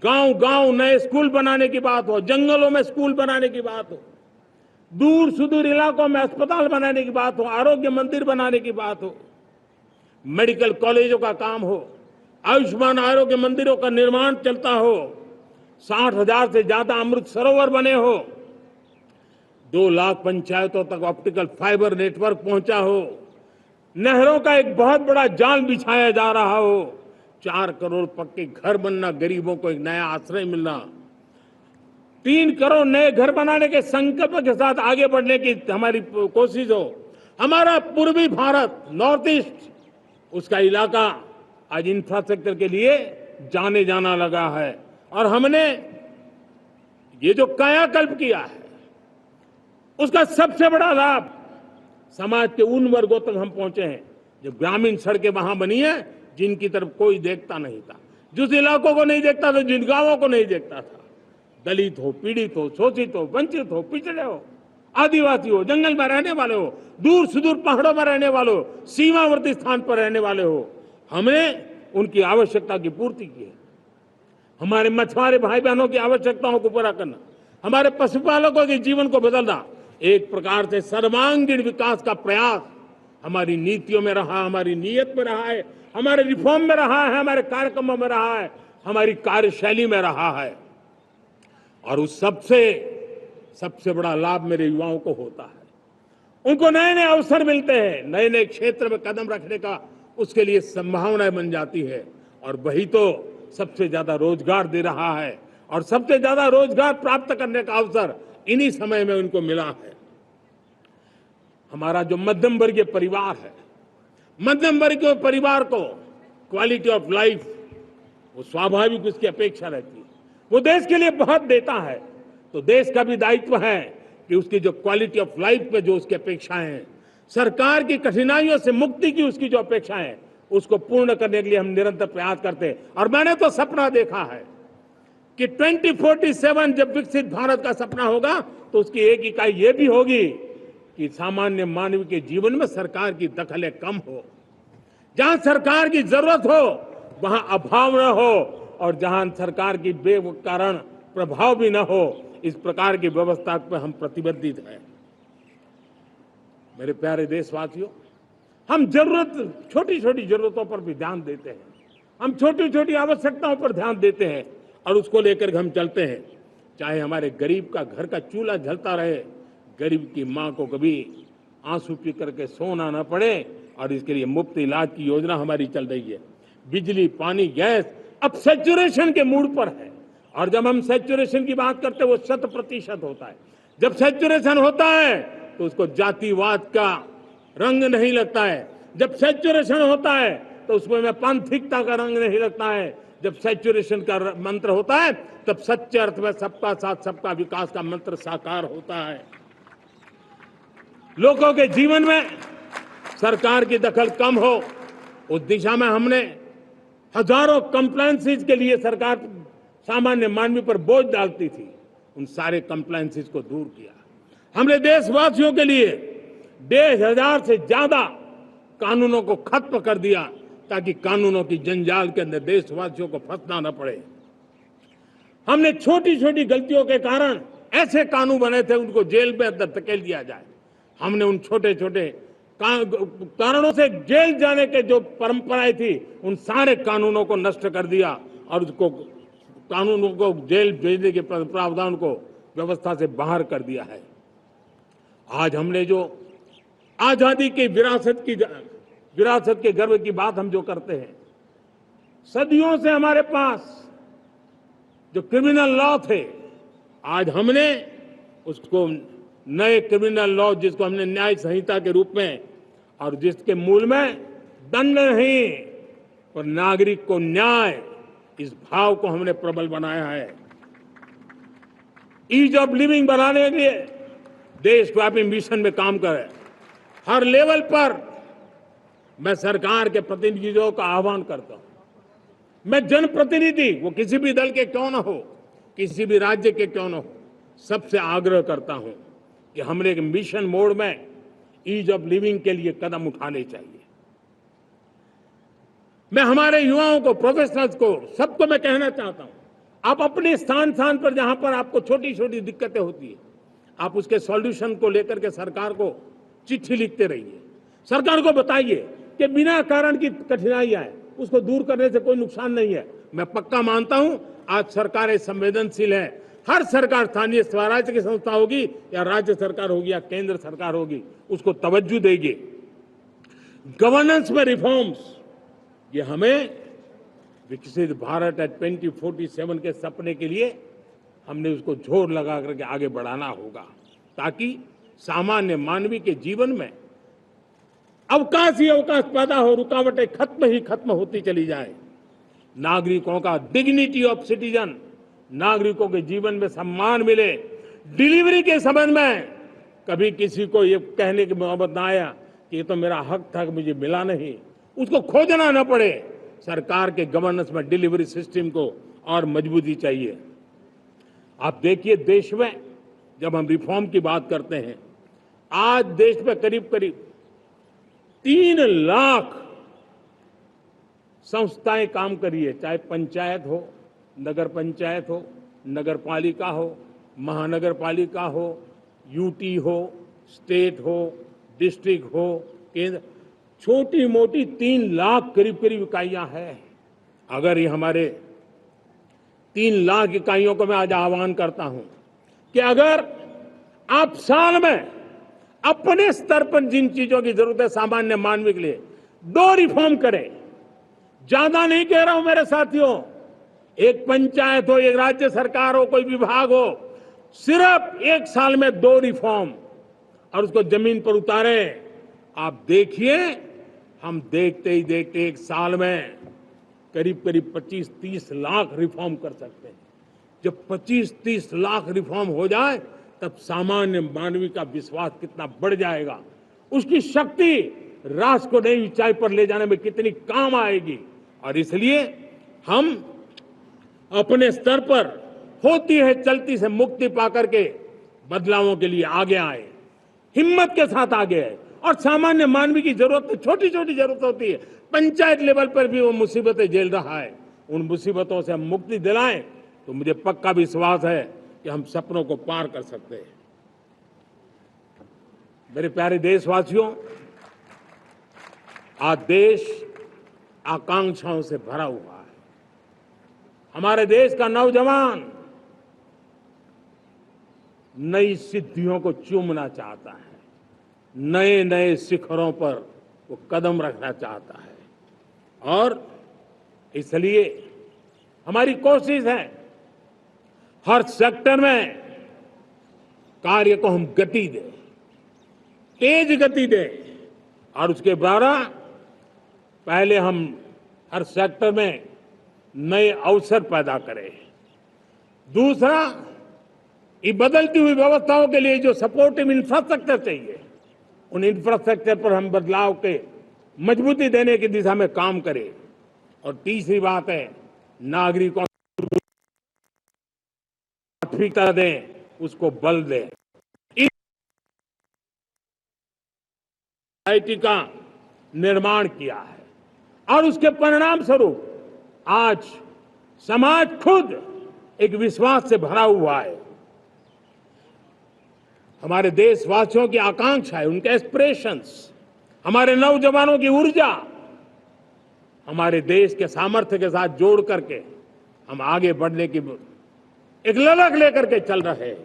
गांव गांव नए स्कूल बनाने की बात हो, जंगलों में स्कूल बनाने की बात हो, दूर सुदूर इलाकों में अस्पताल बनाने की बात हो, आरोग्य मंदिर बनाने की बात हो, मेडिकल कॉलेजों का काम हो, आयुष्मान आरोग्य मंदिरों का निर्माण चलता हो, 60,000 से ज्यादा अमृत सरोवर बने हो, 2 लाख पंचायतों तक ऑप्टिकल फाइबर नेटवर्क पहुंचा हो, नहरों का एक बहुत बड़ा जाल बिछाया जा रहा हो, 4 करोड़ पक्के घर बनना, गरीबों को एक नया आश्रय मिलना, 3 करोड़ नए घर बनाने के संकल्प के साथ आगे बढ़ने की हमारी कोशिश हो। हमारा पूर्वी भारत, नॉर्थ ईस्ट, उसका इलाका आज इंफ्रास्ट्रक्चर के लिए जाने जाना लगा है। और हमने ये जो कायाकल्प किया है, उसका सबसे बड़ा लाभ समाज के उन वर्गों तक हम पहुंचे हैं जो ग्रामीण सड़कें वहां बनी है जिनकी तरफ कोई देखता नहीं था, जिस इलाकों को नहीं देखता था, जिन गांवों को नहीं देखता था। दलित हो, पीड़ित हो, शोषित हो, वंचित हो, पिछड़े हो, आदिवासी हो, जंगल में रहने वाले हो, दूर सुदूर पहाड़ों में रहने वाले हो, सीमावर्ती स्थान पर रहने वाले हो, हमने उनकी आवश्यकता की पूर्ति की है। हमारे मछुआरे भाई बहनों की आवश्यकताओं को पूरा करना, हमारे पशुपालकों के जीवन को बदलना, एक प्रकार से सर्वांगीण विकास का प्रयास हमारी नीतियों में रहा, हमारी नीयत में रहा है, हमारे रिफॉर्म में रहा है, हमारे कार्यक्रमों में रहा है, हमारी कार्यशैली में रहा है। और उस सबसे बड़ा लाभ मेरे युवाओं को होता है। उनको नए नए अवसर मिलते हैं, नए नए क्षेत्र में कदम रखने का उसके लिए संभावनाएं बन जाती है, और वही तो सबसे ज्यादा रोजगार दे रहा है। और सबसे ज्यादा रोजगार प्राप्त करने का अवसर इन्हीं समय में उनको मिला है। हमारा जो मध्यम वर्गीय परिवार है, मध्यम वर्गीय परिवार को क्वालिटी ऑफ लाइफ, वो स्वाभाविक उसकी अपेक्षा रहती है। वो देश के लिए बहुत देता है, तो देश का भी दायित्व है कि उसकी जो क्वालिटी ऑफ लाइफ पे जो उसकी अपेक्षाएं हैं, सरकार की कठिनाइयों से मुक्ति की उसकी जो अपेक्षाएं हैं, उसको पूर्ण करने के लिए हम निरंतर प्रयास करते हैं। और मैंने तो सपना देखा है कि 2047 जब विकसित भारत का सपना होगा, तो उसकी एक इकाई ये भी होगी कि सामान्य मानव के जीवन में सरकार की दखलें कम हो, जहां सरकार की जरूरत हो वहां अभाव न हो, और जहां सरकार की बेकारण प्रभाव भी न हो, इस प्रकार की व्यवस्था पर हम प्रतिबद्ध हैं। मेरे प्यारे देशवासियों, हम छोटी छोटी जरूरतों पर भी ध्यान देते हैं, हम छोटी छोटी आवश्यकताओं पर ध्यान देते हैं, और उसको लेकर हम चलते हैं। चाहे हमारे गरीब का घर का चूल्हा जलता रहे, गरीब की मां को कभी आंसू पी करके सोना न पड़े, और इसके लिए मुफ्त इलाज की योजना हमारी चल रही है। बिजली, पानी, गैस अब सैचुरेशन के मूड पर है, और जब हम सैचुरेशन की बात करते हैं वो 100% होता है। जब सैचुरेशन होता है तो उसको जातिवाद का रंग नहीं लगता है। जब सैचुरेशन होता है तो उसमें पांथिकता का रंग नहीं लगता है। जब सैचुरेशन का मंत्र होता है तब सच्चे अर्थ में सबका साथ सबका विकास का मंत्र साकार होता है। लोगों के जीवन में सरकार की दखल कम हो, उस दिशा में हमने हजारों कंप्लायंसेस के लिए सरकार सामान्य मानवी पर बोझ डालती थी, उन सारे कंप्लायंसेस को दूर किया। हमने देशवासियों के लिए 1,500 से ज्यादा कानूनों को खत्म कर दिया, ताकि कानूनों की जंजाल के अंदर देशवासियों को फंसना न पड़े। हमने छोटी छोटी गलतियों के कारण ऐसे कानून बने थे, उनको जेल में अंदर धकेल दिया जाए। हमने उन छोटे छोटे कारणों से जेल जाने के जो परंपराएं थी, उन सारे कानूनों को नष्ट कर दिया, और उसको कानूनों को जेल भेजने के प्रावधान को व्यवस्था से बाहर कर दिया है। आज हमने जो आजादी की विरासत के गर्व की बात हम जो करते हैं, सदियों से हमारे पास जो क्रिमिनल लॉ थे, आज हमने उसको नए क्रिमिनल लॉ, जिसको हमने न्याय संहिता के रूप में, और जिसके मूल में दंड नहीं पर नागरिक को न्याय, इस भाव को हमने प्रबल बनाया है। ईज ऑफ लिविंग बनाने के लिए देशव्यापी मिशन में काम करें। हर लेवल पर मैं सरकार के प्रतिनिधियों का आह्वान करता हूं। मैं जनप्रतिनिधि, वो किसी भी दल के क्यों न हो, किसी भी राज्य के क्यों न हो, सबसे आग्रह करता हूं कि हमने एक मिशन मोड में ईज ऑफ लिविंग के लिए कदम उठाने चाहिए। मैं हमारे युवाओं को, प्रोफेशनल्स को, सबको मैं कहना चाहता हूं, आप अपने स्थान पर जहां पर आपको छोटी छोटी दिक्कतें होती है, आप उसके सॉल्यूशन को लेकर के सरकार को चिट्ठी लिखते रहिए। सरकार को बताइए कि बिना कारण की कठिनाई आए उसको दूर करने से कोई नुकसान नहीं है। मैं पक्का मानता हूं आज सरकारें संवेदनशील है। हर सरकार, स्थानीय स्वराज्य की संस्था होगी या राज्य सरकार होगी या केंद्र सरकार होगी, उसको तवज्जो देगी। गवर्नेंस में रिफॉर्म्स, ये हमें विकसित भारत 2047 के सपने के लिए हमने उसको जोर लगा करके आगे बढ़ाना होगा, ताकि सामान्य मानवी के जीवन में अवकाश ही अवकाश पैदा हो, रुकावटें खत्म ही खत्म होती चली जाए। नागरिकों का डिग्निटी ऑफ सिटीजन, नागरिकों के जीवन में सम्मान मिले। डिलीवरी के संबंध में कभी किसी को ये कहने की मोहब्बत ना आया कि ये तो मेरा हक था, मुझे मिला नहीं, उसको खोजना न पड़े। सरकार के गवर्नेंस में डिलीवरी सिस्टम को और मजबूती चाहिए। आप देखिए, देश में जब हम रिफॉर्म की बात करते हैं, आज देश में करीब करीब 3 लाख संस्थाएं काम कर रही है, चाहे पंचायत हो, नगर पंचायत हो, नगर पालिका हो, महानगर पालिका हो, यूटी हो, स्टेट हो, डिस्ट्रिक्ट हो, केंद्र, छोटी मोटी 3 लाख करीब करीब इकाइयां हैं। अगर ये हमारे 3 लाख इकाइयों को मैं आज आह्वान करता हूं कि अगर आप साल में अपने स्तर पर जिन चीजों की जरूरत है सामान्य मानव के लिए 2 रिफॉर्म करें, ज्यादा नहीं कह रहा हूं मेरे साथियों, एक पंचायत हो, एक राज्य सरकार हो, कोई विभाग हो, सिर्फ 1 साल में 2 रिफॉर्म और उसको जमीन पर उतारें। आप देखिए, हम देखते ही देखते 1 साल में करीब करीब 25-30 लाख रिफॉर्म कर सकते हैं। जब 25-30 लाख रिफॉर्म हो जाए तब सामान्य मानवी का विश्वास कितना बढ़ जाएगा, उसकी शक्ति राष्ट्र को नई ऊंचाई पर ले जाने में कितनी काम आएगी। और इसलिए हम अपने स्तर पर होती है चलती से मुक्ति पाकर के बदलावों के लिए आगे आए, हिम्मत के साथ आगे आए। और सामान्य मानवी की जरूरत, छोटी छोटी जरूरत होती है, पंचायत लेवल पर भी वो मुसीबतें झेल रहा है, उन मुसीबतों से हम मुक्ति दिलाएं तो मुझे पक्का विश्वास है कि हम सपनों को पार कर सकते हैं। मेरे प्यारे देशवासियों, आज देश आकांक्षाओं से भरा हुआ है। हमारे देश का नौजवान नई सिद्धियों को चूमना चाहता है, नए नए शिखरों पर वो कदम रखना चाहता है, और इसलिए हमारी कोशिश है हर सेक्टर में कार्य को हम गति दें, तेज गति दें, और उसके द्वारा पहले हम हर सेक्टर में नए अवसर पैदा करें। दूसरा, ये बदलती हुई व्यवस्थाओं के लिए जो सपोर्टिव इंफ्रास्ट्रक्चर चाहिए, उन इंफ्रास्ट्रक्चर पर हम बदलाव के मजबूती देने की दिशा में काम करें। और तीसरी बात है, नागरिकों को प्राथमिकता दें, उसको बल दें। सोसाइटी का निर्माण किया है और उसके परिणाम स्वरूप आज समाज खुद एक विश्वास से भरा हुआ है। हमारे देशवासियों की आकांक्षा है, उनके एस्पिरेशंस, हमारे नौजवानों की ऊर्जा हमारे देश के सामर्थ्य के साथ जोड़ करके हम आगे बढ़ने की एक ललक लेकर के चल रहे हैं।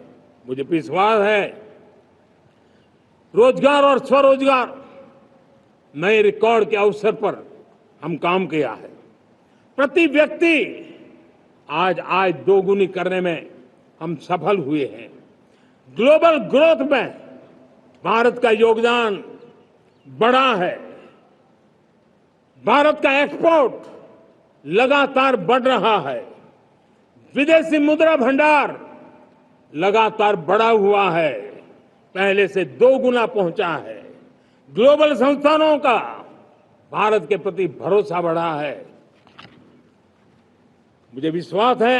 मुझे विश्वास है रोजगार और स्वरोजगार नए रिकॉर्ड के अवसर पर हम काम किया है। प्रति व्यक्ति आज आय दोगुनी करने में हम सफल हुए हैं। ग्लोबल ग्रोथ में भारत का योगदान बढ़ा है। भारत का एक्सपोर्ट लगातार बढ़ रहा है। विदेशी मुद्रा भंडार लगातार बढ़ा हुआ है, पहले से 2 गुना पहुंचा है। ग्लोबल संस्थानों का भारत के प्रति भरोसा बढ़ा है। मुझे विश्वास है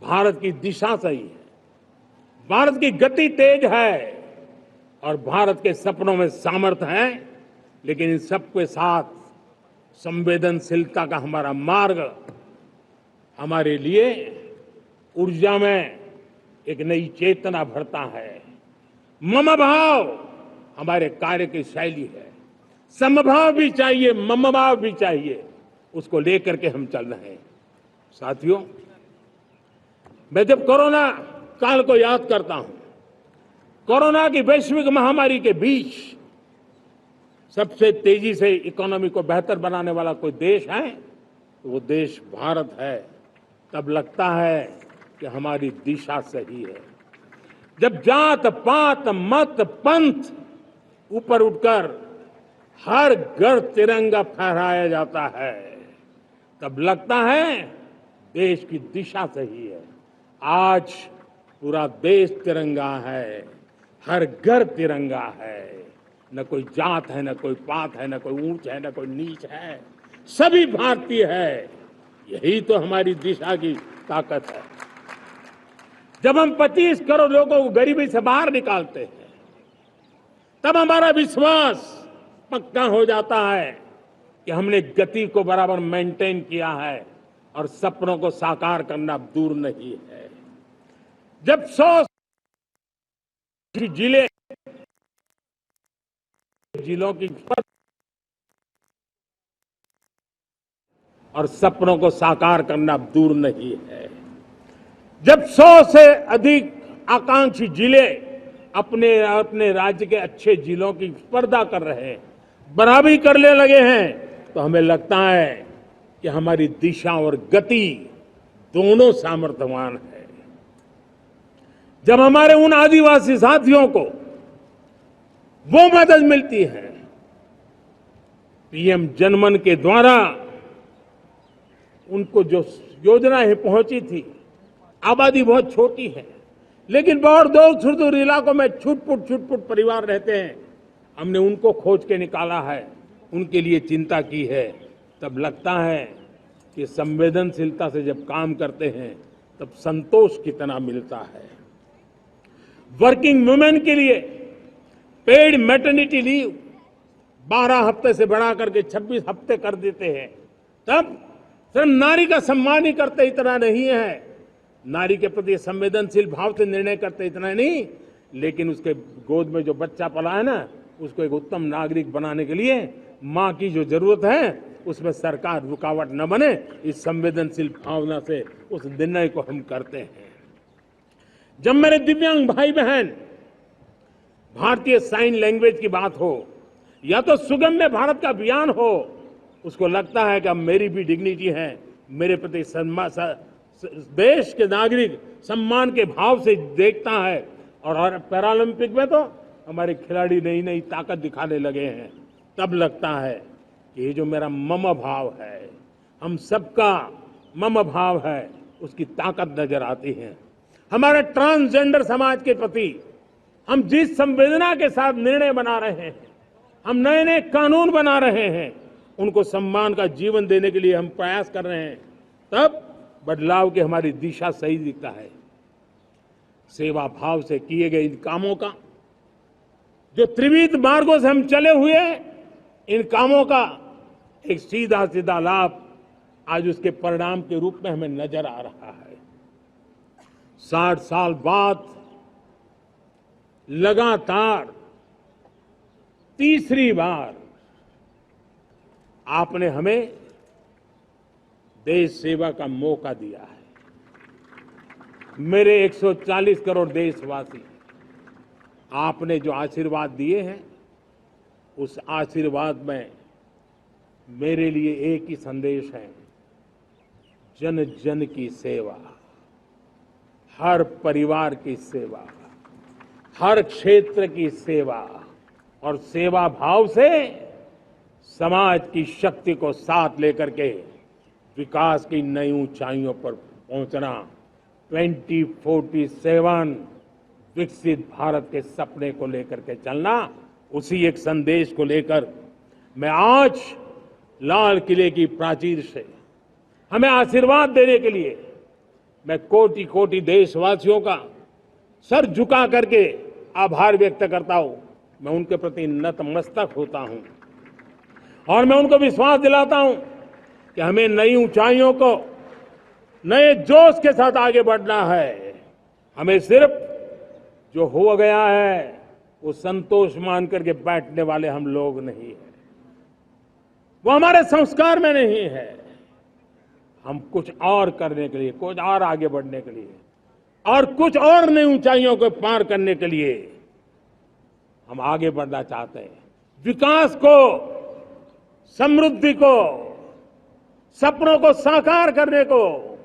भारत की दिशा सही है, भारत की गति तेज है और भारत के सपनों में सामर्थ्य है, लेकिन इन सबके साथ संवेदनशीलता का हमारा मार्ग हमारे लिए ऊर्जा में एक नई चेतना भरता है। मम भाव हमारे कार्य की शैली है। समभाव भी चाहिए, मम भाव भी चाहिए, उसको लेकर के हम चल रहे हैं। साथियों, मैं जब कोरोना काल को याद करता हूं, कोरोना की वैश्विक महामारी के बीच सबसे तेजी से इकोनॉमी को बेहतर बनाने वाला कोई देश है तो वो देश भारत है। तब लगता है कि हमारी दिशा सही है। जब जात पात मत पंथ ऊपर उठकर हर घर तिरंगा फहराया जाता है, तब लगता है देश की दिशा सही है। आज पूरा देश तिरंगा है, हर घर तिरंगा है। न कोई जात है, न कोई पात है, न कोई ऊंच है, न कोई नीच है, सभी भारतीय है। यही तो हमारी दिशा की ताकत है। जब हम 25 करोड़ लोगों को गरीबी से बाहर निकालते हैं, तब हमारा विश्वास पक्का हो जाता है कि हमने गति को बराबर मेंटेन किया है और सपनों को साकार करना दूर नहीं है। जब 100 जिलों की और सपनों को साकार करना दूर नहीं है। जब 100 से अधिक आकांक्षी जिले अपने अपने राज्य के अच्छे जिलों की स्पर्धा कर रहे हैं, बराबरी करने लगे हैं, तो हमें लगता है कि हमारी दिशा और गति दोनों सामर्थ्यवान है। जब हमारे उन आदिवासी साथियों को वो मदद मिलती है, पीएम जनमन के द्वारा उनको जो योजनाएं पहुंची थी, आबादी बहुत छोटी है, लेकिन बहुत दूर दूर इलाकों में छुटपुट परिवार रहते हैं, हमने उनको खोज के निकाला है, उनके लिए चिंता की है। तब लगता है कि संवेदनशीलता से जब काम करते हैं तब संतोष कितना मिलता है। वर्किंग वुमेन के लिए पेड मैटरनिटी लीव 12 हफ्ते से बढ़ा करके 26 हफ्ते कर देते हैं। तब सिर्फ नारी का सम्मान ही करते इतना नहीं है, नारी के प्रति संवेदनशील भाव से निर्णय करते इतना नहीं, लेकिन उसके गोद में जो बच्चा पला है ना, उसको एक उत्तम नागरिक बनाने के लिए मां की जो जरूरत है उसमें सरकार रुकावट न बने, इस संवेदनशील भावना से उस निर्णय को हम करते हैं। जब मेरे दिव्यांग भाई बहन भारतीय साइन लैंग्वेज की बात हो या तो सुगम्य भारत का अभियान हो, उसको लगता है कि अब मेरी भी डिग्निटी है, मेरे प्रति देश के नागरिक सम्मान के भाव से देखता है। और पैरालंपिक में तो हमारे खिलाड़ी नई नई ताकत दिखाने लगे हैं, तब लगता है कि ये जो मेरा मम भाव है, हम सबका मम भाव है, उसकी ताकत नजर आती है। हमारे ट्रांसजेंडर समाज के प्रति हम जिस संवेदना के साथ निर्णय बना रहे हैं, हम नए नए कानून बना रहे हैं, उनको सम्मान का जीवन देने के लिए हम प्रयास कर रहे हैं, तब बदलाव की हमारी दिशा सही दिखता है। सेवा भाव से किए गए इन कामों का, जो त्रिविध मार्गों से हम चले हुए, इन कामों का एक सीधा सीधा लाभ आज उसके परिणाम के रूप में हमें नजर आ रहा है। 60 साल बाद लगातार तीसरी बार आपने हमें देश सेवा का मौका दिया है। मेरे 140 करोड़ देशवासी, आपने जो आशीर्वाद दिए हैं, उस आशीर्वाद में मेरे लिए एक ही संदेश है, जन जन की सेवा, हर परिवार की सेवा, हर क्षेत्र की सेवा, और सेवा भाव से समाज की शक्ति को साथ लेकर के विकास की नई ऊंचाइयों पर पहुंचना। 2047 विकसित भारत के सपने को लेकर के चलना, उसी एक संदेश को लेकर मैं आज लाल किले की प्राचीर से हमें आशीर्वाद देने के लिए मैं कोटि कोटि देशवासियों का सर झुका करके आभार व्यक्त करता हूं। मैं उनके प्रति नतमस्तक होता हूं और मैं उनको विश्वास दिलाता हूं कि हमें नई ऊंचाइयों को नए जोश के साथ आगे बढ़ना है। हमें सिर्फ जो हो गया है वो संतोष मान करके बैठने वाले हम लोग नहीं हैं, वो हमारे संस्कार में नहीं है। हम कुछ और करने के लिए, कुछ और आगे बढ़ने के लिए और कुछ और नई ऊंचाइयों को पार करने के लिए हम आगे बढ़ना चाहते हैं। विकास को, समृद्धि को, सपनों को साकार करने को,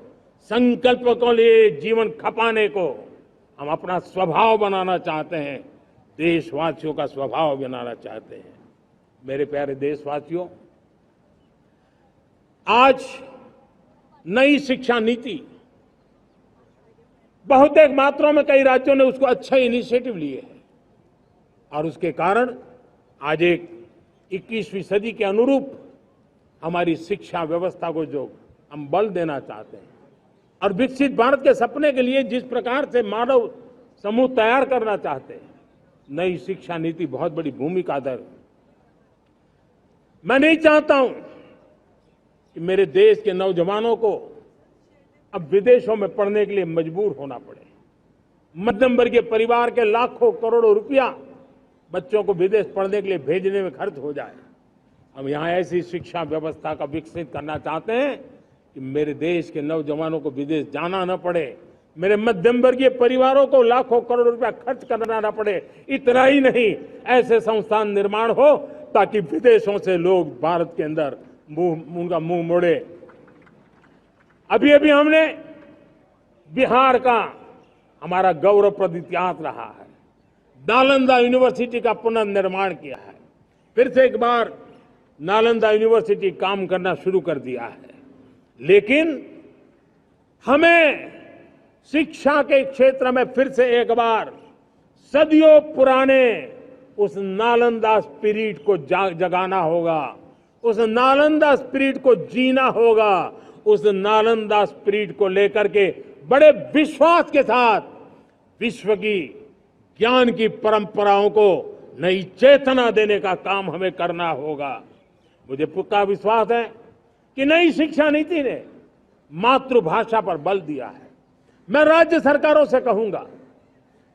संकल्प को लिए जीवन खपाने को हम अपना स्वभाव बनाना चाहते हैं, देशवासियों का स्वभाव बनाना चाहते हैं। मेरे प्यारे देशवासियों, आज नई शिक्षा नीति बहुतेक मात्रा में कई राज्यों ने उसको अच्छा इनिशिएटिव लिए हैं और उसके कारण आज एक 21वीं सदी के अनुरूप हमारी शिक्षा व्यवस्था को जो हम बल देना चाहते हैं, और विकसित भारत के सपने के लिए जिस प्रकार से मानव समूह तैयार करना चाहते हैं, नई शिक्षा नीति बहुत बड़ी भूमिका अदा। मैं नहीं चाहता हूं कि मेरे देश के नौजवानों को अब विदेशों में पढ़ने के लिए मजबूर होना पड़े। मध्यम वर्गीय परिवार के लाखों करोड़ों रुपया बच्चों को विदेश पढ़ने के लिए भेजने में खर्च हो जाए। हम यहां ऐसी शिक्षा व्यवस्था का विकसित करना चाहते हैं कि मेरे देश के नौजवानों को विदेश जाना न पड़े, मेरे मध्यम वर्गीय परिवारों को लाखों करोड़ रुपया खर्च करना न पड़े। इतना ही नहीं, ऐसे संस्थान निर्माण हो ताकि विदेशों से लोग भारत के अंदर उनका मुंह मोड़े। अभी अभी हमने बिहार का हमारा गौरवप्रद इतिहास रहा है, नालंदा यूनिवर्सिटी का पुनर्निर्माण किया है। फिर से एक बार नालंदा यूनिवर्सिटी काम करना शुरू कर दिया है। लेकिन हमें शिक्षा के क्षेत्र में फिर से एक बार सदियों पुराने उस नालंदा स्पिरिट को जगाना होगा, उस नालंदा स्पिरिट को जीना होगा, उस नालंदा स्पिरिट को लेकर के बड़े विश्वास के साथ विश्व की ज्ञान की परंपराओं को नई चेतना देने का काम हमें करना होगा। मुझे पक्का विश्वास है कि नई शिक्षा नीति ने मातृभाषा पर बल दिया है। मैं राज्य सरकारों से कहूंगा,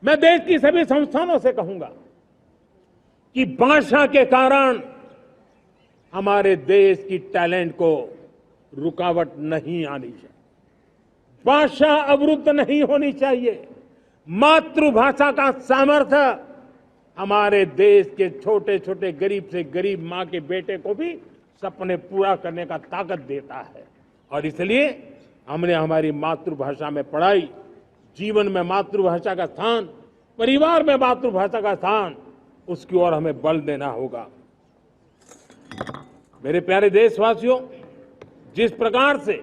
मैं देश की सभी संस्थानों से कहूंगा कि भाषा के कारण हमारे देश की टैलेंट को रुकावट नहीं आनी चाहिए, भाषा अवरुद्ध नहीं होनी चाहिए। मातृभाषा का सामर्थ्य हमारे देश के छोटे छोटे गरीब से गरीब मां के बेटे को भी सपने पूरा करने का ताकत देता है। और इसलिए हमने हमारी मातृभाषा में पढ़ाई, जीवन में मातृभाषा का स्थान, परिवार में मातृभाषा का स्थान, उसकी ओर हमें बल देना होगा। मेरे प्यारे देशवासियों, जिस प्रकार से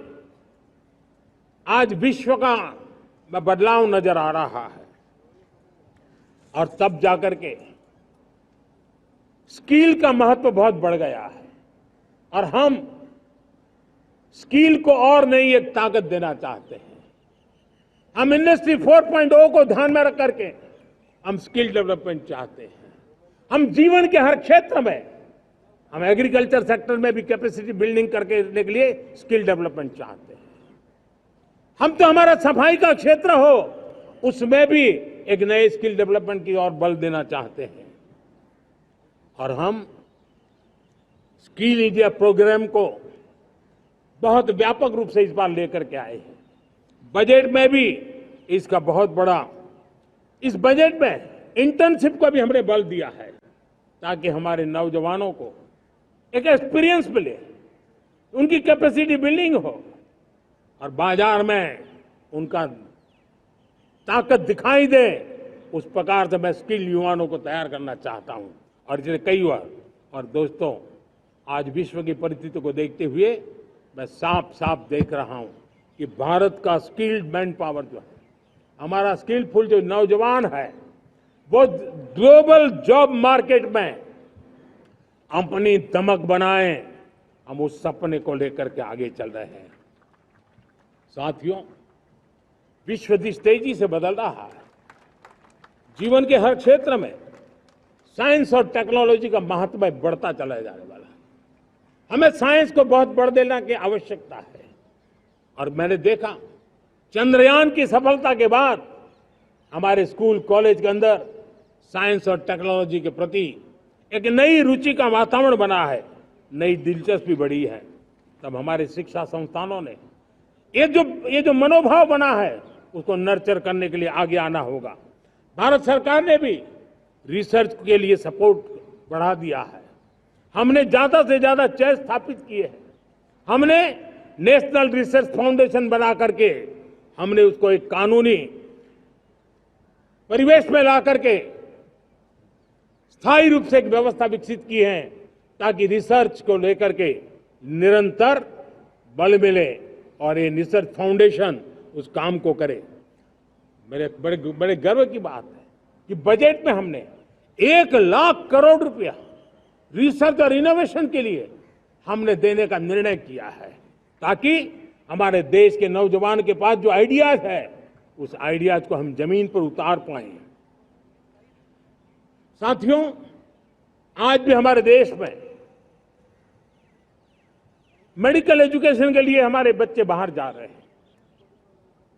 आज विश्व का बदलाव नजर आ रहा है और तब जाकर के स्किल का महत्व बहुत बढ़ गया है और हम स्किल को और नई एक ताकत देना चाहते हैं। हम इंडस्ट्री 4.0 को ध्यान में रख करके हम स्किल डेवलपमेंट चाहते हैं। हम जीवन के हर क्षेत्र में, हम एग्रीकल्चर सेक्टर में भी कैपेसिटी बिल्डिंग करके देने के लिए स्किल डेवलपमेंट चाहते हैं। हम तो हमारा सफाई का क्षेत्र हो, उसमें भी एक नए स्किल डेवलपमेंट की ओर बल देना चाहते हैं। और हम स्किल इंडिया प्रोग्राम को बहुत व्यापक रूप से इस बार लेकर के आए हैं। बजट में भी इसका बहुत बड़ा, इस बजट में इंटर्नशिप को भी हमने बल दिया है ताकि हमारे नौजवानों को एक एक्सपीरियंस मिले, उनकी कैपेसिटी बिल्डिंग हो और बाजार में उनका ताकत दिखाई दे। उस प्रकार से मैं स्किल युवाओं को तैयार करना चाहता हूं। और इसलिए कई बार, और दोस्तों, आज विश्व की परिस्थिति को देखते हुए मैं साफ साफ देख रहा हूं कि भारत का स्किल्ड मैन पावर जो है, हमारा स्किलफुल जो नौजवान है, वो ग्लोबल जॉब मार्केट में अपनी दमक बनाए। हम उस सपने को लेकर के आगे चल रहे हैं। साथियों, विश्व जिस तेजी से बदल रहा है, जीवन के हर क्षेत्र में साइंस और टेक्नोलॉजी का महत्व बढ़ता चला जाने वाला है। हमें साइंस को बहुत बढ़ देने की आवश्यकता है। और मैंने देखा चंद्रयान की सफलता के बाद हमारे स्कूल कॉलेज के अंदर साइंस और टेक्नोलॉजी के प्रति एक नई रुचि का वातावरण बना है, नई दिलचस्पी बढ़ी है। तब हमारे शिक्षा संस्थानों ने ये जो मनोभाव बना है उसको नर्चर करने के लिए आगे आना होगा। भारत सरकार ने भी रिसर्च के लिए सपोर्ट बढ़ा दिया है। हमने ज्यादा से ज्यादा चेयर स्थापित किए हैं। हमने नेशनल रिसर्च फाउंडेशन बना करके हमने उसको एक कानूनी परिवेश में ला करके स्थायी रूप से एक व्यवस्था विकसित की है ताकि रिसर्च को लेकर के निरंतर बल मिले और ये रिसर्च फाउंडेशन उस काम को करे। मेरे बड़े गर्व की बात है कि बजट में हमने 1 लाख करोड़ रुपया रिसर्च और इनोवेशन के लिए हमने देने का निर्णय किया है ताकि हमारे देश के नौजवान के पास जो आइडियाज है, उस आइडियाज को हम जमीन पर उतार पाएं। साथियों, आज भी हमारे देश में मेडिकल एजुकेशन के लिए हमारे बच्चे बाहर जा रहे हैं।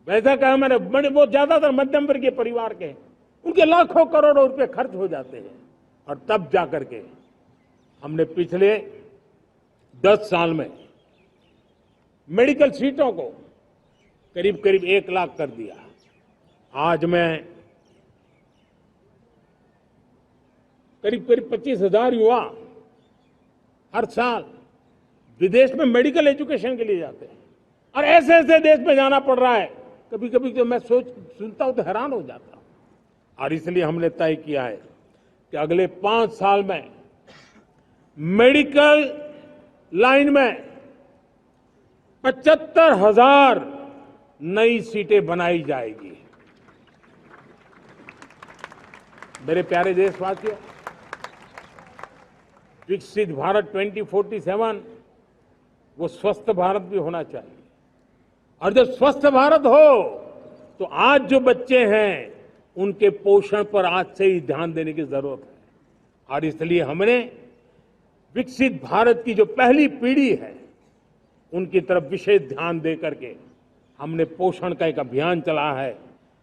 वैसा कहा मैंने, वो ज्यादातर मध्यम वर्गीय परिवार के, उनके लाखों करोड़ों रुपए खर्च हो जाते हैं, और तब जाकर के हमने पिछले 10 साल में मेडिकल सीटों को करीब करीब 1 लाख कर दिया। आज मैं करीब करीब 25,000 युवा हर साल विदेश में मेडिकल एजुकेशन के लिए जाते हैं, और ऐसे ऐसे देश में जाना पड़ रहा है, कभी कभी तो मैं सुनता हूं तो हैरान हो जाता हूं। और इसलिए हमने तय किया है कि अगले 5 साल में मेडिकल लाइन में 75,000 नई सीटें बनाई जाएगी। मेरे प्यारे देशवासियों, विकसित भारत 2047 वो स्वस्थ भारत भी होना चाहिए, और जब स्वस्थ भारत हो तो आज जो बच्चे हैं उनके पोषण पर आज से ही ध्यान देने की जरूरत है। और इसलिए हमने विकसित भारत की जो पहली पीढ़ी है उनकी तरफ विशेष ध्यान दे करके हमने पोषण का एक अभियान चला है।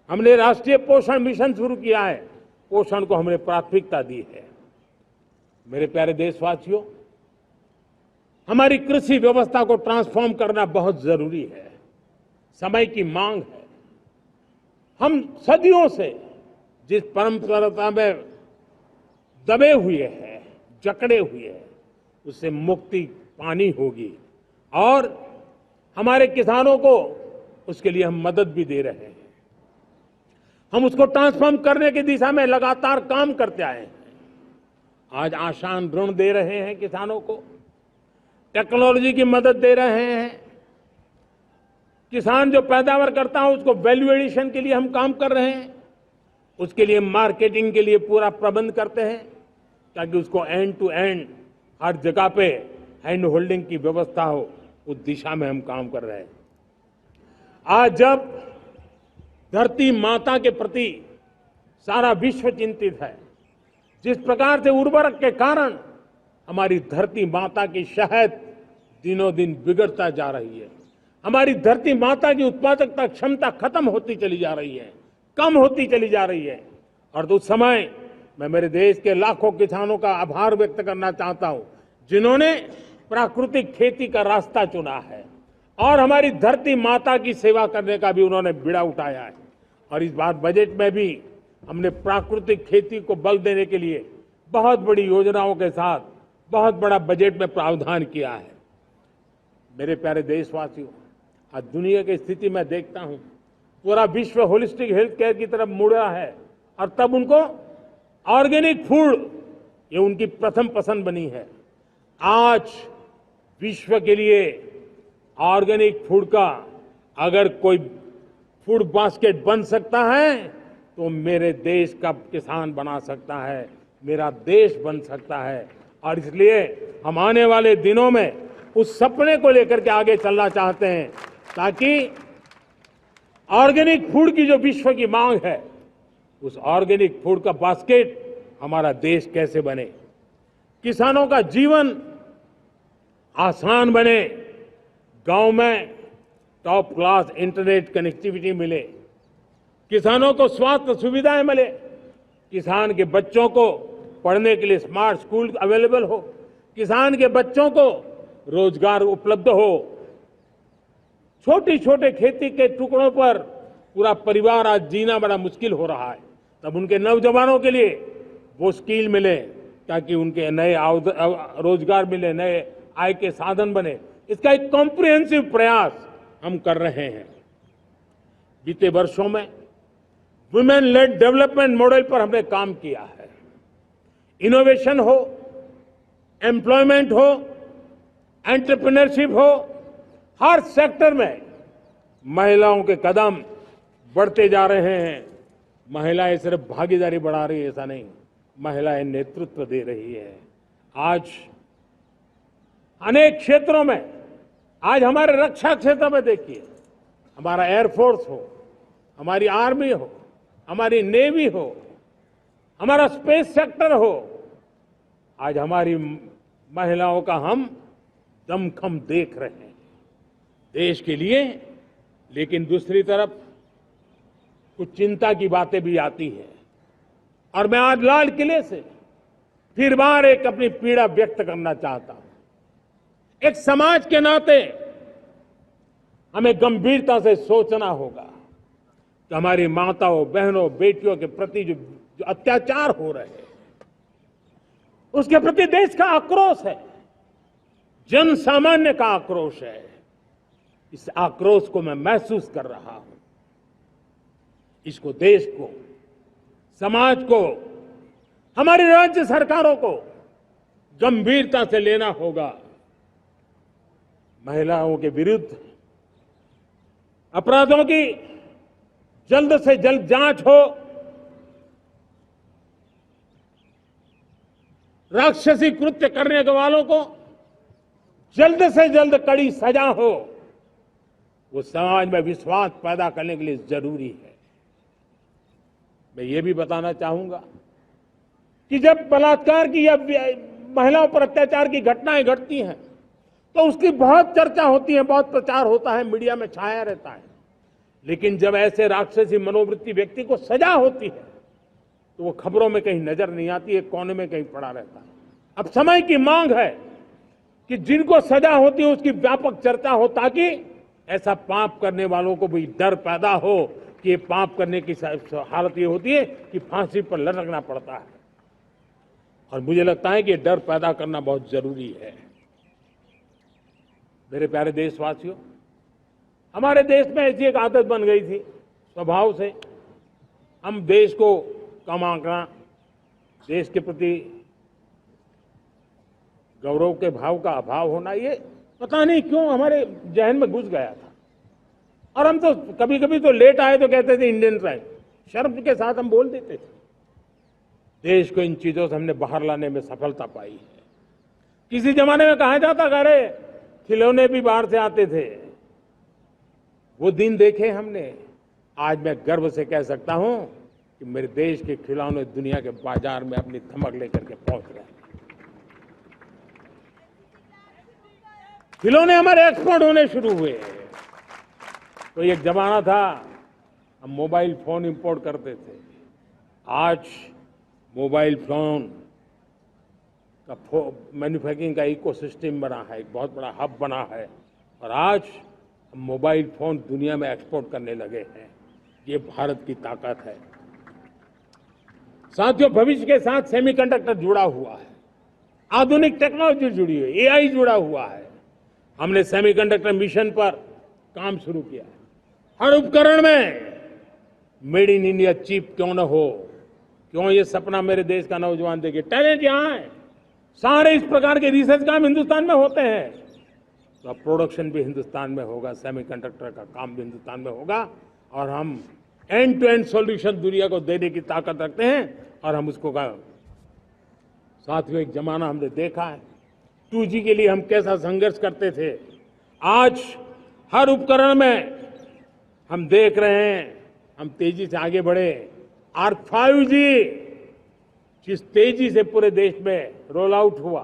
हमने राष्ट्रीय पोषण मिशन शुरू किया है, पोषण को हमने प्राथमिकता दी है। मेरे प्यारे देशवासियों, हमारी कृषि व्यवस्था को ट्रांसफॉर्म करना बहुत जरूरी है, समय की मांग है। हम सदियों से जिस परंपरा में दबे हुए हैं, जकड़े हुए हैं, उससे मुक्ति पानी होगी, और हमारे किसानों को उसके लिए हम मदद भी दे रहे हैं। हम उसको ट्रांसफॉर्म करने की दिशा में लगातार काम करते आए हैं। आज आसान ऋण दे रहे हैं किसानों को, टेक्नोलॉजी की मदद दे रहे हैं। किसान जो पैदावार करता है उसको वैल्यू एडिशन के लिए हम काम कर रहे हैं, उसके लिए मार्केटिंग के लिए पूरा प्रबंध करते हैं, ताकि उसको एंड टू एंड हर जगह पे हैंड होल्डिंग की व्यवस्था हो, उस दिशा में हम काम कर रहे हैं। आज जब धरती माता के प्रति सारा विश्व चिंतित है, जिस प्रकार से उर्वरक के कारण हमारी धरती माता की शहद दिनों दिन बिगड़ता जा रही है, हमारी धरती माता की उत्पादकता क्षमता खत्म होती चली जा रही है, कम होती चली जा रही है, और उस समय मैं मेरे देश के लाखों किसानों का आभार व्यक्त करना चाहता हूं, जिन्होंने प्राकृतिक खेती का रास्ता चुना है और हमारी धरती माता की सेवा करने का भी उन्होंने बीड़ा उठाया है। और इस बार बजट में भी हमने प्राकृतिक खेती को बल देने के लिए बहुत बड़ी योजनाओं के साथ बहुत बड़ा बजट में प्रावधान किया है। मेरे प्यारे देशवासियों, आज दुनिया की स्थिति में देखता हूं, पूरा विश्व होलिस्टिक हेल्थ केयर की तरफ मुड़ा है, और तब उनको ऑर्गेनिक फूड ये उनकी प्रथम पसंद बनी है। आज विश्व के लिए ऑर्गेनिक फूड का अगर कोई फूड बास्केट बन सकता है तो मेरे देश का किसान बना सकता है, मेरा देश बन सकता है। और इसलिए हम आने वाले दिनों में उस सपने को लेकर के आगे चलना चाहते हैं, ताकि ऑर्गेनिक फूड की जो विश्व की मांग है, उस ऑर्गेनिक फूड का बास्केट हमारा देश कैसे बने, किसानों का जीवन आसान बने, गांव में टॉप क्लास इंटरनेट कनेक्टिविटी मिले, किसानों को स्वास्थ्य सुविधाएं मिले, किसान के बच्चों को पढ़ने के लिए स्मार्ट स्कूल अवेलेबल हो, किसान के बच्चों को रोजगार उपलब्ध हो। छोटी छोटे खेती के टुकड़ों पर पूरा परिवार आज जीना बड़ा मुश्किल हो रहा है, तब उनके नौजवानों के लिए वो स्किल मिले, ताकि उनके नए रोजगार मिले, नए आय के साधन बने। इसका एक कॉम्प्रिहेंसिव प्रयास हम कर रहे हैं। बीते वर्षों में वुमेन लेड डेवलपमेंट मॉडल पर हमने काम किया है। इनोवेशन हो, एम्प्लॉयमेंट हो, एंटरप्रेन्योरशिप हो, हर सेक्टर में महिलाओं के कदम बढ़ते जा रहे हैं। महिलाएं सिर्फ भागीदारी बढ़ा रही है ऐसा नहीं, महिलाएं नेतृत्व दे रही है। आज अनेक क्षेत्रों में आज हमारे रक्षा क्षेत्र में देखिए, हमारा एयरफोर्स हो, हमारी आर्मी हो, हमारी नेवी हो, हमारा स्पेस सेक्टर हो, आज हमारी महिलाओं का हम दमखम देख रहे हैं देश के लिए। लेकिन दूसरी तरफ कुछ चिंता की बातें भी आती हैं और मैं आज लाल किले से फिर बार एक अपनी पीड़ा व्यक्त करना चाहता हूं। एक समाज के नाते हमें गंभीरता से सोचना होगा कि हमारी माताओं, बहनों, बेटियों के प्रति जो अत्याचार हो रहे हैं, उसके प्रति देश का आक्रोश है, जन सामान्य का आक्रोश है। इस आक्रोश को मैं महसूस कर रहा हूं। इसको देश को, समाज को, हमारी राज्य सरकारों को गंभीरता से लेना होगा। महिलाओं के विरुद्ध अपराधों की जल्द से जल्द जांच हो, राक्षसी कृत्य करने के वालों को जल्द से जल्द कड़ी सजा हो, वो समाज में विश्वास पैदा करने के लिए जरूरी है। मैं ये भी बताना चाहूंगा कि जब बलात्कार की या महिलाओं पर अत्याचार की घटनाएं घटती हैं तो उसकी बहुत चर्चा होती है, बहुत प्रचार होता है, मीडिया में छाया रहता है। लेकिन जब ऐसे राक्षसी मनोवृत्ति व्यक्ति को सजा होती है तो वो खबरों में कहीं नजर नहीं आती, एक कोने में कहीं पड़ा रहता है। अब समय की मांग है कि जिनको सजा होती है उसकी व्यापक चर्चा हो, ताकि ऐसा पाप करने वालों को भी डर पैदा हो कि ये पाप करने की हालत ये होती है कि फांसी पर लटकना पड़ता है। और मुझे लगता है कि ये डर पैदा करना बहुत जरूरी है। मेरे प्यारे देशवासियों, हमारे देश में ऐसी एक आदत बन गई थी स्वभाव से, हम देश को कम आंकना, देश के प्रति गौरव के भाव का अभाव होना, ये पता नहीं क्यों हमारे जहन में घुस गया था। और हम तो कभी कभी तो लेट आए तो कहते थे इंडियन टाइम, शर्म के साथ हम बोल देते थे। देश को इन चीजों से हमने बाहर लाने में सफलता पाई है। किसी जमाने में कहा जाता था अरे खिलौने भी बाहर से आते थे, वो दिन देखे हमने। आज मैं गर्व से कह सकता हूं कि मेरे देश के खिलौने दुनिया के बाजार में अपनी धमक लेकर के पहुंच रहे हैं। खिलौने हमारे एक्सपोर्ट होने शुरू हुए। तो एक जमाना था हम मोबाइल फोन इंपोर्ट करते थे, आज मोबाइल फोन का मैन्युफैक्चरिंग का इकोसिस्टम बना है, एक बहुत बड़ा हब बना है, और आज हम मोबाइल फोन दुनिया में एक्सपोर्ट करने लगे हैं। ये भारत की ताकत है। साथियों, भविष्य के साथ सेमीकंडक्टर जुड़ा हुआ है, आधुनिक टेक्नोलॉजी जुड़ी है, एआई जुड़ा हुआ है। हमने सेमीकंडक्टर मिशन पर काम शुरू किया है। हर उपकरण में मेड इन इंडिया चिप क्यों न हो, क्यों ये सपना मेरे देश का नौजवान देखे। टैलेंट यहाँ है, सारे इस प्रकार के रिसर्च काम हिंदुस्तान में होते हैं, तो प्रोडक्शन भी हिंदुस्तान में होगा, सेमीकंडक्टर का काम भी हिंदुस्तान में होगा, और हम एंड टू एंड सॉल्यूशन दुनिया को देने की ताकत रखते हैं। और हम उसको साथियों, एक जमाना हमने देखा है 2G के लिए हम कैसा संघर्ष करते थे। आज हर उपकरण में हम देख रहे हैं, हम तेजी से आगे बढ़े। और 5G जिस तेजी से पूरे देश में रोल आउट हुआ,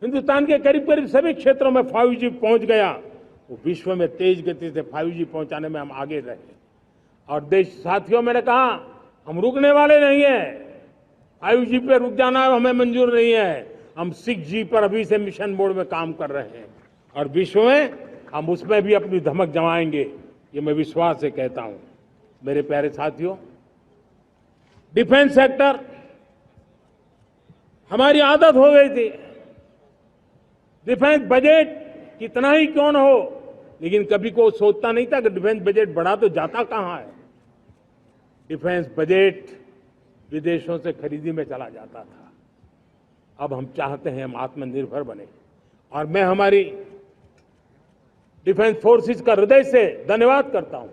हिंदुस्तान के करीब करीब सभी क्षेत्रों में 5G पहुंच गया। वो विश्व में तेज गति से 5G पहुंचाने में हम आगे रहे। और देश साथियों, मैंने कहा हम रुकने वाले नहीं हैं। 5G पे रुक जाना हमें मंजूर नहीं है। हम 6G पर अभी से मिशन मोड में काम कर रहे हैं, और विश्व में हम उसमें भी अपनी धमक जमाएंगे, ये मैं विश्वास से कहता हूं। मेरे प्यारे साथियों, डिफेंस सेक्टर हमारी आदत हो गई थी। डिफेंस बजट कितना ही क्यों न हो, लेकिन कभी कोई सोचता नहीं था कि डिफेंस बजट बढ़ा तो जाता कहां है। डिफेंस बजट विदेशों से खरीदी में चला जाता था। अब हम चाहते हैं हम आत्मनिर्भर बने, और मैं हमारी डिफेंस फोर्सेस का हृदय से धन्यवाद करता हूं।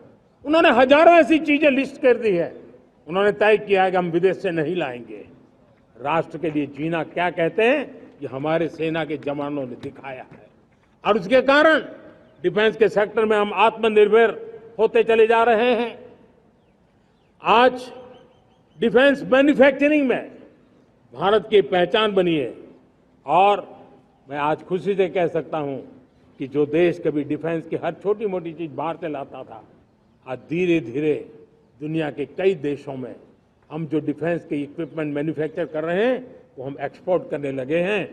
उन्होंने हजारों ऐसी चीजें लिस्ट कर दी है। उन्होंने तय किया है कि हम विदेश से नहीं लाएंगे। राष्ट्र के लिए जीना क्या कहते हैं, ये हमारे सेना के जवानों ने दिखाया है, और उसके कारण डिफेंस के सेक्टर में हम आत्मनिर्भर होते चले जा रहे हैं। आज डिफेंस मैन्युफैक्चरिंग में भारत की पहचान बनी है और मैं आज खुशी से कह सकता हूं कि जो देश कभी डिफेंस की हर छोटी मोटी चीज बाहर से लाता था, आज धीरे धीरे दुनिया के कई देशों में हम जो डिफेंस के इक्विपमेंट मैन्युफैक्चर कर रहे हैं वो हम एक्सपोर्ट करने लगे हैं।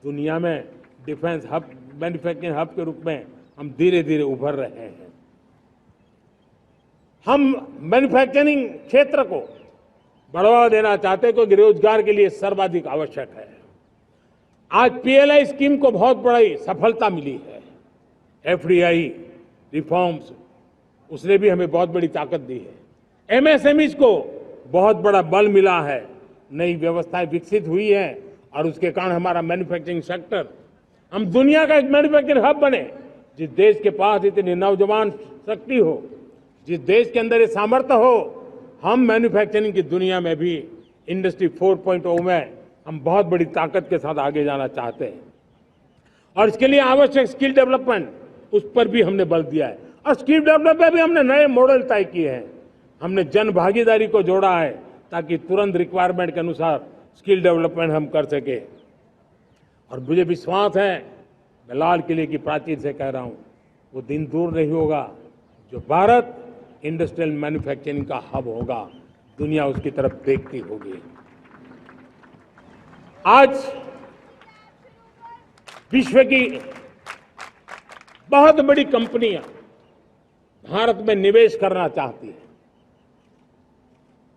दुनिया में डिफेंस हब, मैन्युफैक्चरिंग हब के रूप में हम धीरे धीरे उभर रहे हैं। हम मैन्युफैक्चरिंग क्षेत्र को बढ़ावा देना चाहते हैं क्योंकि रोजगार के लिए सर्वाधिक आवश्यक है। आज पीएलआई स्कीम को बहुत बड़ी सफलता मिली है। एफडीआई रिफॉर्म्स, उसने भी हमें बहुत बड़ी ताकत दी है। एमएसएमईज को बहुत बड़ा बल मिला है, नई व्यवस्थाएं विकसित हुई है और उसके कारण हमारा मैन्युफैक्चरिंग सेक्टर, हम दुनिया का एक मैन्युफैक्चरिंग हब बने। जिस देश के पास इतनी नौजवान शक्ति हो, जिस देश के अंदर ये सामर्थ्य हो, हम मैन्युफैक्चरिंग की दुनिया में भी इंडस्ट्री 4.0 में हम बहुत बड़ी ताकत के साथ आगे जाना चाहते हैं और इसके लिए आवश्यक स्किल डेवलपमेंट, उस पर भी हमने बल दिया है। और स्किल डेवलपमेंट में भी हमने नए मॉडल तय किए हैं। हमने जन भागीदारी को जोड़ा है ताकि तुरंत रिक्वायरमेंट के अनुसार स्किल डेवलपमेंट हम कर सके। और मुझे विश्वास है, मैं लाल किले की प्राचीर से कह रहा हूं, वो दिन दूर नहीं होगा जो भारत इंडस्ट्रियल मैन्युफैक्चरिंग का हब होगा, दुनिया उसकी तरफ देखती होगी। आज विश्व की बहुत बड़ी कंपनियां भारत में निवेश करना चाहती हैं।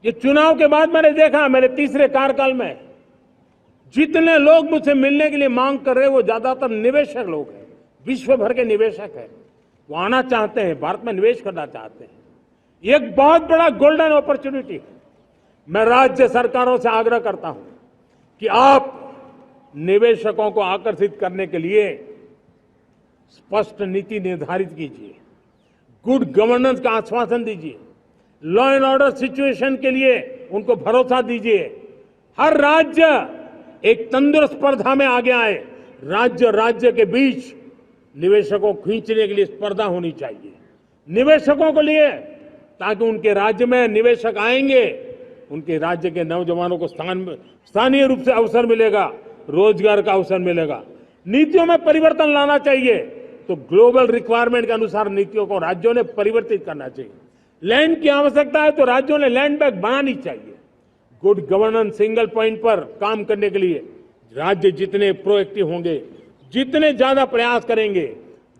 ये चुनाव के बाद मैंने देखा, मेरे तीसरे कार्यकाल में जितने लोग मुझसे मिलने के लिए मांग कर रहे हैं वो ज्यादातर निवेशक लोग हैं, विश्व भर के निवेशक हैं। वो आना चाहते हैं, भारत में निवेश करना चाहते हैं। ये एक बहुत बड़ा गोल्डन अपॉर्चुनिटी है। मैं राज्य सरकारों से आग्रह करता हूं कि आप निवेशकों को आकर्षित करने के लिए स्पष्ट नीति निर्धारित कीजिए, गुड गवर्नेंस का आश्वासन दीजिए, लॉ एंड ऑर्डर सिचुएशन के लिए उनको भरोसा दीजिए। हर राज्य एक तंदुरुस्त स्पर्धा में आगे आए। राज्य राज्य के बीच निवेशकों को खींचने के लिए स्पर्धा होनी चाहिए निवेशकों को लिए, ताकि उनके राज्य में निवेशक आएंगे, उनके राज्य के नौजवानों को स्थानीय रूप से अवसर मिलेगा, रोजगार का अवसर मिलेगा। नीतियों में परिवर्तन लाना चाहिए तो ग्लोबल रिक्वायरमेंट के अनुसार नीतियों को राज्यों ने परिवर्तित करना चाहिए। लैंड की आवश्यकता है तो राज्यों ने लैंड बैंक बनानी चाहिए। गुड गवर्नेंस सिंगल पॉइंट पर काम करने के लिए राज्य जितने प्रोएक्टिव होंगे, जितने ज्यादा प्रयास करेंगे,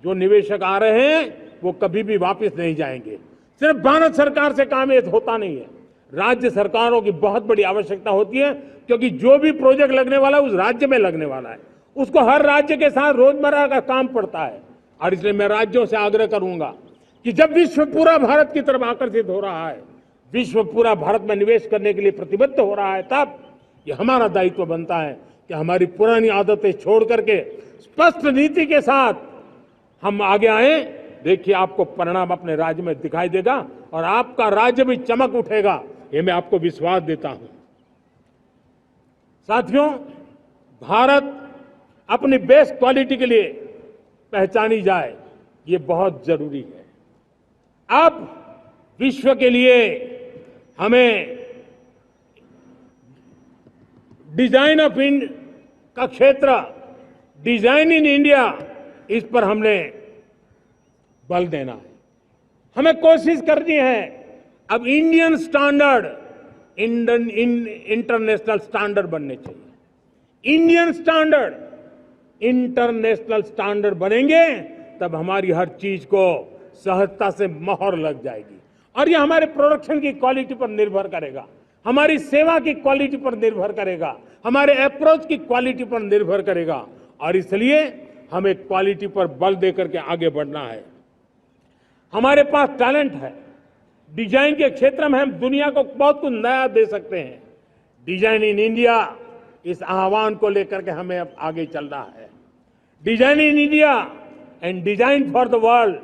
जो निवेशक आ रहे हैं वो कभी भी वापस नहीं जाएंगे। सिर्फ भारत सरकार से काम ये होता नहीं है, राज्य सरकारों की बहुत बड़ी आवश्यकता होती है, क्योंकि जो भी प्रोजेक्ट लगने वाला है उस राज्य में लगने वाला है, उसको हर राज्य के साथ रोजमर्रा का काम पड़ता है। और इसलिए मैं राज्यों से आग्रह करूंगा कि जब विश्व पूरा भारत की तरफ आकर्षित हो रहा है, विश्व पूरा भारत में निवेश करने के लिए प्रतिबद्ध हो रहा है, तब ये हमारा दायित्व बनता है कि हमारी पुरानी आदतें छोड़ करके स्पष्ट नीति के साथ हम आगे आए। देखिए, आपको परिणाम अपने राज्य में दिखाई देगा और आपका राज्य भी चमक उठेगा, ये मैं आपको विश्वास देता हूं। साथियों, भारत अपनी बेस्ट क्वालिटी के लिए पहचानी जाए, ये बहुत जरूरी है। अब विश्व के लिए हमें डिजाइन ऑफ इंडिया का क्षेत्र, डिजाइन इन इंडिया, इस पर हमने बल देना है। हमें कोशिश करनी है अब इंडियन स्टैंडर्ड इंटरनेशनल स्टैंडर्ड बनने चाहिए। इंडियन स्टैंडर्ड इंटरनेशनल स्टैंडर्ड बनेंगे तब हमारी हर चीज को सहजता से मोहर लग जाएगी और ये हमारे प्रोडक्शन की क्वालिटी पर निर्भर करेगा, हमारी सेवा की क्वालिटी पर निर्भर करेगा, हमारे अप्रोच की क्वालिटी पर निर्भर करेगा। और इसलिए हमें क्वालिटी पर बल देकर के आगे बढ़ना है। हमारे पास टैलेंट है, डिजाइन के क्षेत्र में हम दुनिया को बहुत कुछ नया दे सकते हैं। डिजाइन इन इंडिया, इस आह्वान को लेकर के हमें अब आगे चलना है। Design in India and design for the world,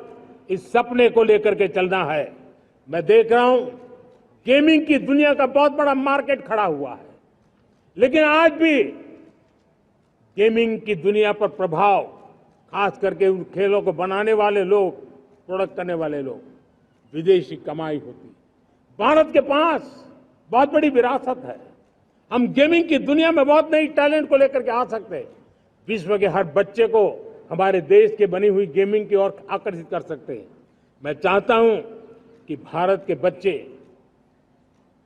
इस सपने को लेकर के चलना है। मैं देख रहा हूं गेमिंग की दुनिया का बहुत बड़ा मार्केट खड़ा हुआ है, लेकिन आज भी गेमिंग की दुनिया पर प्रभाव खास करके उन खेलों को बनाने वाले लोग, प्रोडक्ट करने वाले लोग, विदेशी कमाई होती। भारत के पास बहुत बड़ी विरासत है। हम गेमिंग की दुनिया में बहुत नई टैलेंट को लेकर के आ सकते हैं। विश्व के हर बच्चे को हमारे देश के बनी हुई गेमिंग की ओर आकर्षित कर सकते हैं। मैं चाहता हूं कि भारत के बच्चे,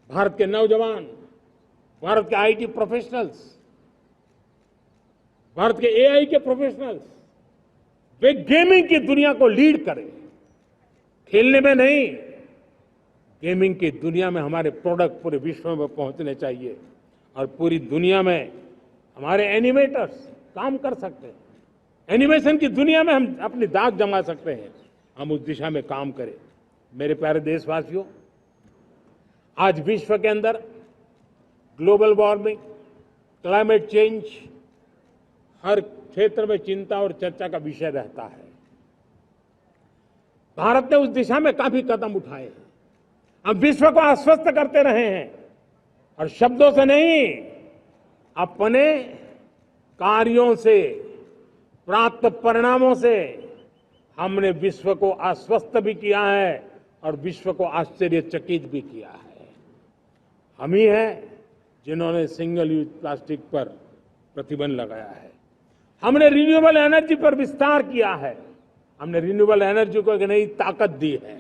भारत के नौजवान, भारत के आईटी प्रोफेशनल्स, भारत के एआई के प्रोफेशनल्स, वे गेमिंग की दुनिया को लीड करें। खेलने में नहीं, गेमिंग की दुनिया में हमारे प्रोडक्ट पूरे विश्व में पहुंचने चाहिए और पूरी दुनिया में हमारे एनिमेटर्स काम कर सकते हैं। एनिमेशन की दुनिया में हम अपनी दाग जमा सकते हैं। हम उस दिशा में काम करें। मेरे प्यारे देशवासियों, आज विश्व के अंदर ग्लोबल वार्मिंग, क्लाइमेट चेंज हर क्षेत्र में चिंता और चर्चा का विषय रहता है। भारत ने उस दिशा में काफी कदम उठाए हैं। हम विश्व को आश्वस्त करते रहे हैं और शब्दों से नहीं, अपने कार्यों से, प्राप्त परिणामों से हमने विश्व को आश्वस्त भी किया है और विश्व को आश्चर्यचकित भी किया है। हम ही हैं जिन्होंने सिंगल यूज प्लास्टिक पर प्रतिबंध लगाया है। हमने रिन्यूएबल एनर्जी पर विस्तार किया है। हमने रिन्यूएबल एनर्जी को एक नई ताकत दी है।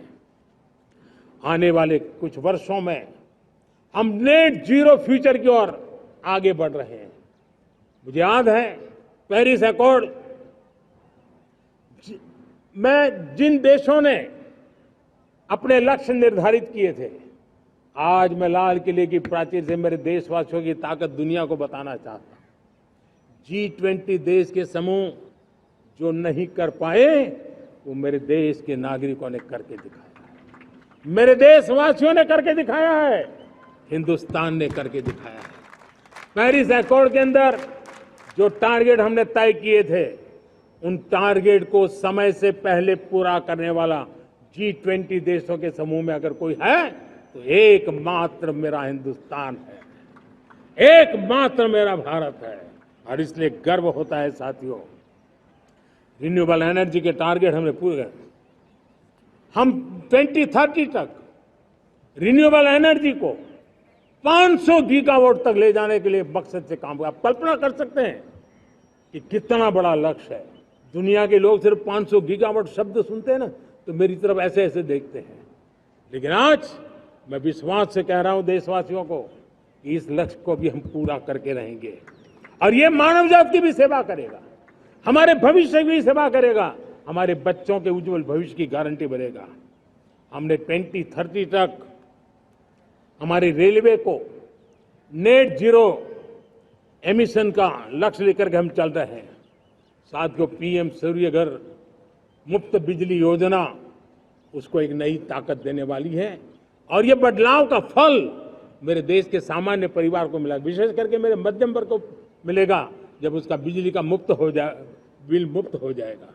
आने वाले कुछ वर्षों में हम नेट जीरो फ्यूचर की ओर आगे बढ़ रहे हैं। मुझे याद है पेरिस एकॉर्ड में जिन देशों ने अपने लक्ष्य निर्धारित किए थे, आज मैं लाल किले की प्राचीर से मेरे देशवासियों की ताकत दुनिया को बताना चाहता हूं। G20 देश के समूह जो नहीं कर पाए, वो मेरे देश के नागरिकों ने करके दिखाया है। मेरे देशवासियों ने करके दिखाया है। हिंदुस्तान ने करके दिखाया है। पेरिस एकॉर्ड के अंदर जो टारगेट हमने तय किए थे, उन टारगेट को समय से पहले पूरा करने वाला G20 देशों के समूह में अगर कोई है तो एकमात्र मेरा हिंदुस्तान है, एकमात्र मेरा भारत है। और इसलिए गर्व होता है साथियों। रिन्यूएबल एनर्जी के टारगेट हमने पूरे कर, हम 2030 तक रिन्यूएबल एनर्जी को 500 गीगावाट तक ले जाने के लिए मकसद से काम कर। आप कल्पना कर सकते हैं कि कितना बड़ा लक्ष्य है। दुनिया के लोग सिर्फ 500 गीगावाट शब्द सुनते हैं ना, तो मेरी तरफ ऐसे ऐसे देखते हैं। लेकिन आज मैं विश्वास से कह रहा हूं देशवासियों को कि इस लक्ष्य को भी हम पूरा करके रहेंगे और ये मानव जाति की भी सेवा करेगा, हमारे भविष्य की भी सेवा करेगा, हमारे बच्चों के उज्जवल भविष्य की गारंटी बनेगा। हमने 2030 तक हमारी रेलवे को नेट जीरो एमिशन का लक्ष्य लेकर के हम चल रहे हैं। साथियों, पीएम सूर्य घर मुफ्त बिजली योजना उसको एक नई ताकत देने वाली है और ये बदलाव का फल मेरे देश के सामान्य परिवार को मिला, विशेष करके मेरे मध्यम वर्ग को मिलेगा जब उसका बिजली का बिल मुक्त हो जाएगा।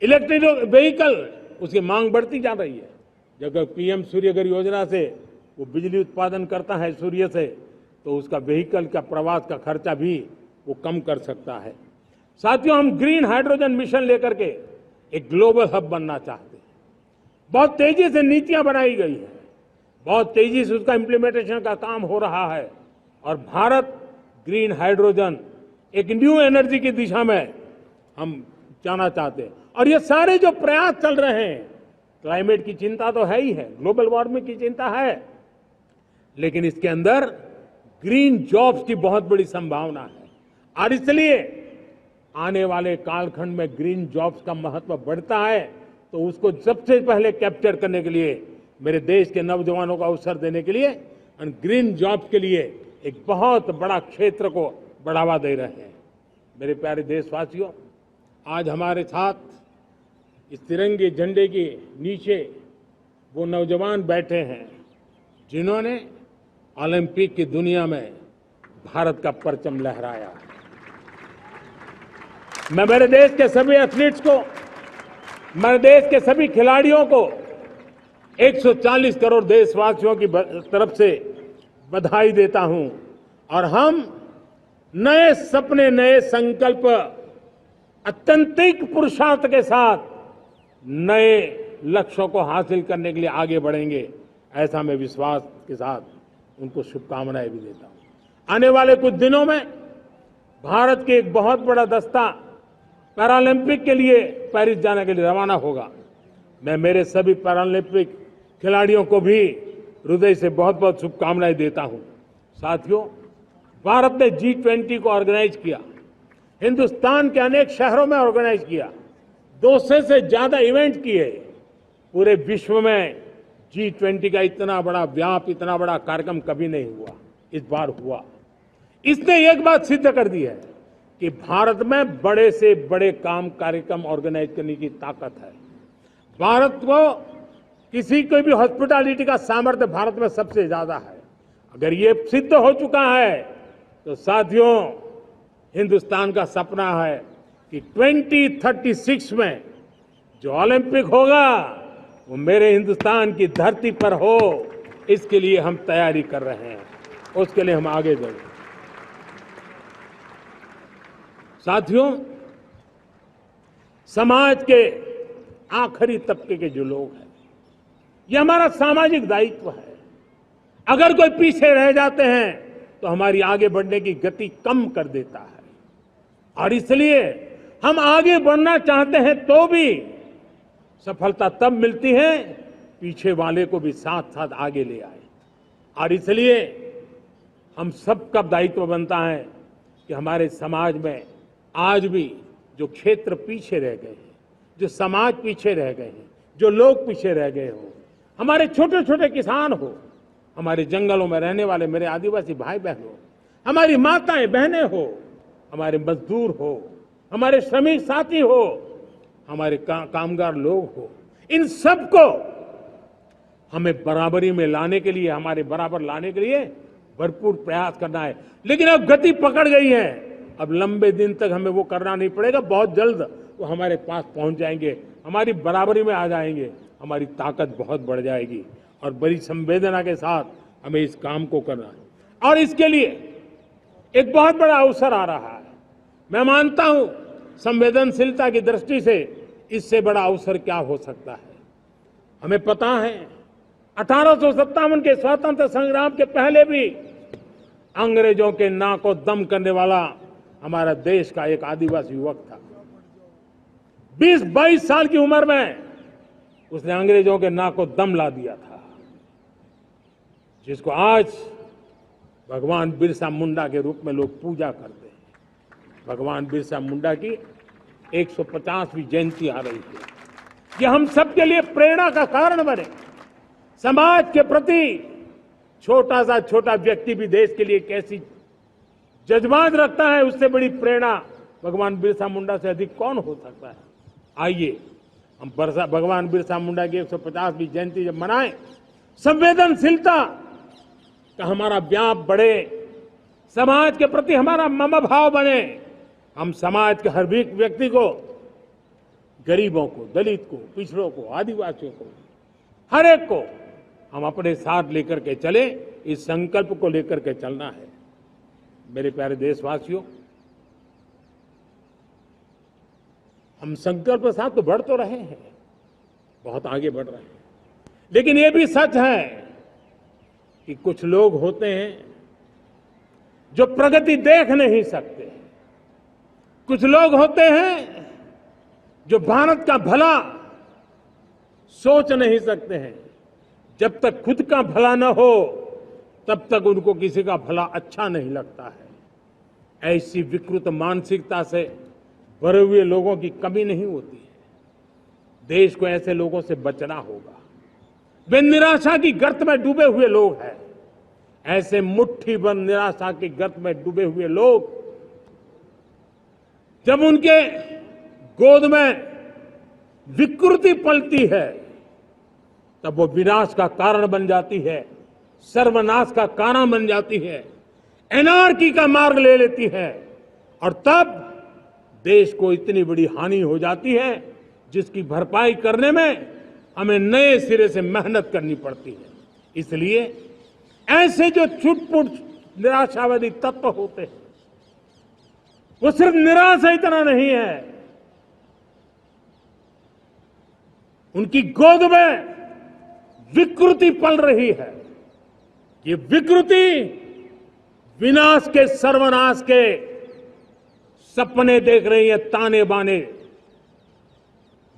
इलेक्ट्रिक व्हीकल उसकी मांग बढ़ती जा रही है। जब पीएम सूर्य घर योजना से वो बिजली उत्पादन करता है सूर्य से, तो उसका व्हीकल का प्रवास का खर्चा भी वो कम कर सकता है। साथियों, हम ग्रीन हाइड्रोजन मिशन लेकर के एक ग्लोबल हब बनना चाहते हैं। बहुत तेजी से नीतियां बनाई गई है, बहुत तेजी से उसका इम्प्लीमेंटेशन का काम हो रहा है और भारत ग्रीन हाइड्रोजन एक न्यू एनर्जी की दिशा में हम जाना चाहते हैं। और ये सारे जो प्रयास चल रहे हैं, क्लाइमेट की चिंता तो है ही है, ग्लोबल वार्मिंग की चिंता है, लेकिन इसके अंदर ग्रीन जॉब्स की बहुत बड़ी संभावना है और इसलिए आने वाले कालखंड में ग्रीन जॉब्स का महत्व बढ़ता है। तो उसको सबसे पहले कैप्चर करने के लिए मेरे देश के नौजवानों को अवसर देने के लिए और ग्रीन जॉब्स के लिए एक बहुत बड़ा क्षेत्र को बढ़ावा दे रहे हैं। मेरे प्यारे देशवासियों, आज हमारे साथ इस तिरंगे झंडे के नीचे वो नौजवान बैठे हैं जिन्होंने ओलंपिक की दुनिया में भारत का परचम लहराया। मैं मेरे देश के सभी एथलीट्स को, मेरे देश के सभी खिलाड़ियों को 140 करोड़ देशवासियों की तरफ से बधाई देता हूं और हम नए सपने, नए संकल्प अत्यंतिक पुरुषार्थ के साथ नए लक्ष्यों को हासिल करने के लिए आगे बढ़ेंगे, ऐसा मैं विश्वास के साथ उनको शुभकामनाएं भी देता हूं। आने वाले कुछ दिनों में भारत के एक बहुत बड़ा दस्ता पैरालंपिक के लिए पेरिस जाने के लिए रवाना होगा। मैं मेरे सभी पैरालंपिक खिलाड़ियों को भी हृदय से बहुत बहुत शुभकामनाएं देता हूं। साथियों, भारत ने G20 को ऑर्गेनाइज किया, हिंदुस्तान के अनेक शहरों में ऑर्गेनाइज किया, 200 से ज्यादा इवेंट किए। पूरे विश्व में G20 का इतना बड़ा व्याप, इतना बड़ा कार्यक्रम कभी नहीं हुआ, इस बार हुआ। इसने एक बात सिद्ध कर दी है कि भारत में बड़े से बड़े कार्यक्रम ऑर्गेनाइज करने की ताकत है। भारत को किसी को भी हॉस्पिटैलिटी का सामर्थ्य भारत में सबसे ज्यादा है। अगर ये सिद्ध हो चुका है तो साथियों, हिंदुस्तान का सपना है कि 2036 में जो ओलंपिक होगा वो मेरे हिंदुस्तान की धरती पर हो। इसके लिए हम तैयारी कर रहे हैं, उसके लिए हम आगे बढ़ें। साथियों, समाज के आखिरी तबके के जो लोग हैं, ये हमारा सामाजिक दायित्व है। अगर कोई पीछे रह जाते हैं तो हमारी आगे बढ़ने की गति कम कर देता है, और इसलिए हम आगे बढ़ना चाहते हैं तो भी सफलता तब मिलती है पीछे वाले को भी साथ साथ आगे ले आए। और इसलिए हम सबका दायित्व बनता है कि हमारे समाज में आज भी जो क्षेत्र पीछे रह गए हैं, जो समाज पीछे रह गए हैं, जो लोग पीछे रह गए हो, हमारे छोटे छोटे किसान हो, हमारे जंगलों में रहने वाले मेरे आदिवासी भाई बहन हो, हमारी माताएं बहनें हो, हमारे मजदूर हो, हमारे श्रमिक साथी हो, हमारे कामगार लोग हो, इन सबको हमें बराबरी में लाने के लिए, हमारे बराबर लाने के लिए भरपूर प्रयास करना है। लेकिन अब गति पकड़ गई है, अब लंबे दिन तक हमें वो करना नहीं पड़ेगा। बहुत जल्द वो हमारे पास पहुंच जाएंगे, हमारी बराबरी में आ जाएंगे, हमारी ताकत बहुत बढ़ जाएगी। और बड़ी संवेदना के साथ हमें इस काम को करना है। और इसके लिए एक बहुत बड़ा अवसर आ रहा है। मैं मानता हूं संवेदनशीलता की दृष्टि से इससे बड़ा अवसर क्या हो सकता है। हमें पता है 1857 के स्वतंत्रता संग्राम के पहले भी अंग्रेजों के नाक को दम करने वाला हमारा देश का एक आदिवासी युवक था। 20-22 साल की उम्र में उसने अंग्रेजों के नाक को दम ला दिया था, जिसको आज भगवान बिरसा मुंडा के रूप में लोग पूजा करते हैं। भगवान बिरसा मुंडा की 150वीं जयंती आ रही है। ये हम सबके लिए प्रेरणा का कारण बने। समाज के प्रति छोटा सा छोटा व्यक्ति भी देश के लिए कैसी जज्बात रखता है, उससे बड़ी प्रेरणा भगवान बिरसा मुंडा से अधिक कौन हो सकता है। आइए हम भगवान बिरसा मुंडा की 150वीं जयंती जब मनाएं, संवेदनशीलता का हमारा व्याप बढ़े, समाज के प्रति हमारा ममभाव बने। हम समाज के हर व्यक्ति को, गरीबों को, दलित को, पिछड़ों को, आदिवासियों को, हर एक को हम अपने साथ लेकर के चले। इस संकल्प को लेकर के चलना है। मेरे प्यारे देशवासियों, हम संकल्प के साथ तो बढ़ तो रहे हैं, बहुत आगे बढ़ रहे हैं, लेकिन ये भी सच है कि कुछ लोग होते हैं जो प्रगति देख नहीं सकते। कुछ लोग होते हैं जो भारत का भला सोच नहीं सकते हैं। जब तक खुद का भला न हो तब तक उनको किसी का भला अच्छा नहीं लगता है। ऐसी विकृत मानसिकता से भरे हुए लोगों की कमी नहीं होती है। देश को ऐसे लोगों से बचना होगा। वे निराशा की गर्त में डूबे हुए लोग हैं। ऐसे मुट्ठी बंद निराशा की गर्त में डूबे हुए लोग, जब उनके गोद में विकृति पलती है तब वो विनाश का कारण बन जाती है, सर्वनाश का कारण बन जाती है, एनार्की का मार्ग ले लेती है। और तब देश को इतनी बड़ी हानि हो जाती है जिसकी भरपाई करने में हमें नए सिरे से मेहनत करनी पड़ती है। इसलिए ऐसे जो छुटपुट निराशावादी तत्व होते हैं, वो सिर्फ निराशा इतना नहीं है, उनकी गोद में विकृति पल रही है। ये विकृति विनाश के, सर्वनाश के सपने देख रही है, ताने बाने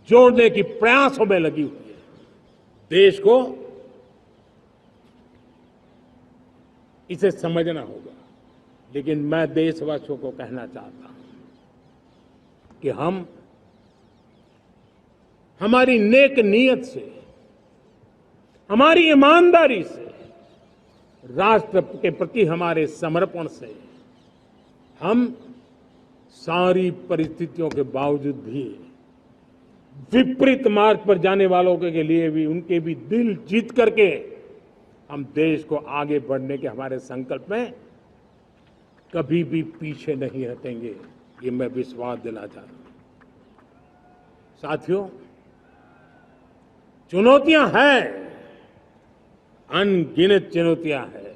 जोड़ने की प्रयासों में लगी हुई है। देश को इसे समझना होगा। लेकिन मैं देशवासियों को कहना चाहता हूं कि हम हमारी नेक नीयत से, हमारी ईमानदारी से, राष्ट्र के प्रति हमारे समर्पण से हम सारी परिस्थितियों के बावजूद भी विपरीत मार्ग पर जाने वालों के लिए भी, उनके भी दिल जीत करके हम देश को आगे बढ़ने के हमारे संकल्प में कभी भी पीछे नहीं हटेंगे, ये मैं विश्वास दिलाना चाहता हूं। साथियों, चुनौतियां हैं, अनगिनत चुनौतियां हैं।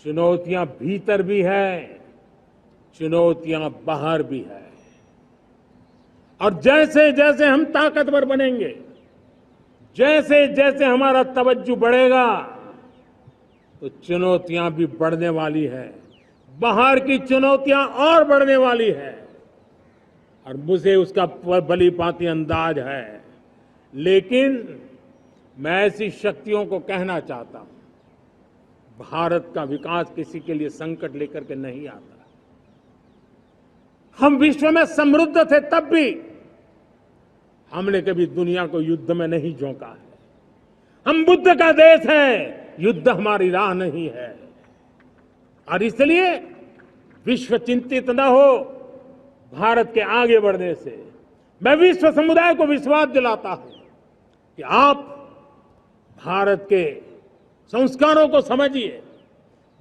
चुनौतियां भीतर भी है, चुनौतियां बाहर भी है। और जैसे जैसे हम ताकतवर बनेंगे, जैसे जैसे हमारा तवज्जो बढ़ेगा, तो चुनौतियां भी बढ़ने वाली है। बाहर की चुनौतियां और बढ़ने वाली है और मुझे उसका भली भांति अंदाज है। लेकिन मैं ऐसी शक्तियों को कहना चाहता हूं, भारत का विकास किसी के लिए संकट लेकर के नहीं आता। हम विश्व में समृद्ध थे, तब भी हमने कभी दुनिया को युद्ध में नहीं झोंका है। हम बुद्ध का देश है, युद्ध हमारी राह नहीं है। और इसलिए विश्व चिंतित न हो भारत के आगे बढ़ने से। मैं विश्व समुदाय को विश्वास दिलाता हूं कि आप भारत के संस्कारों को समझिए,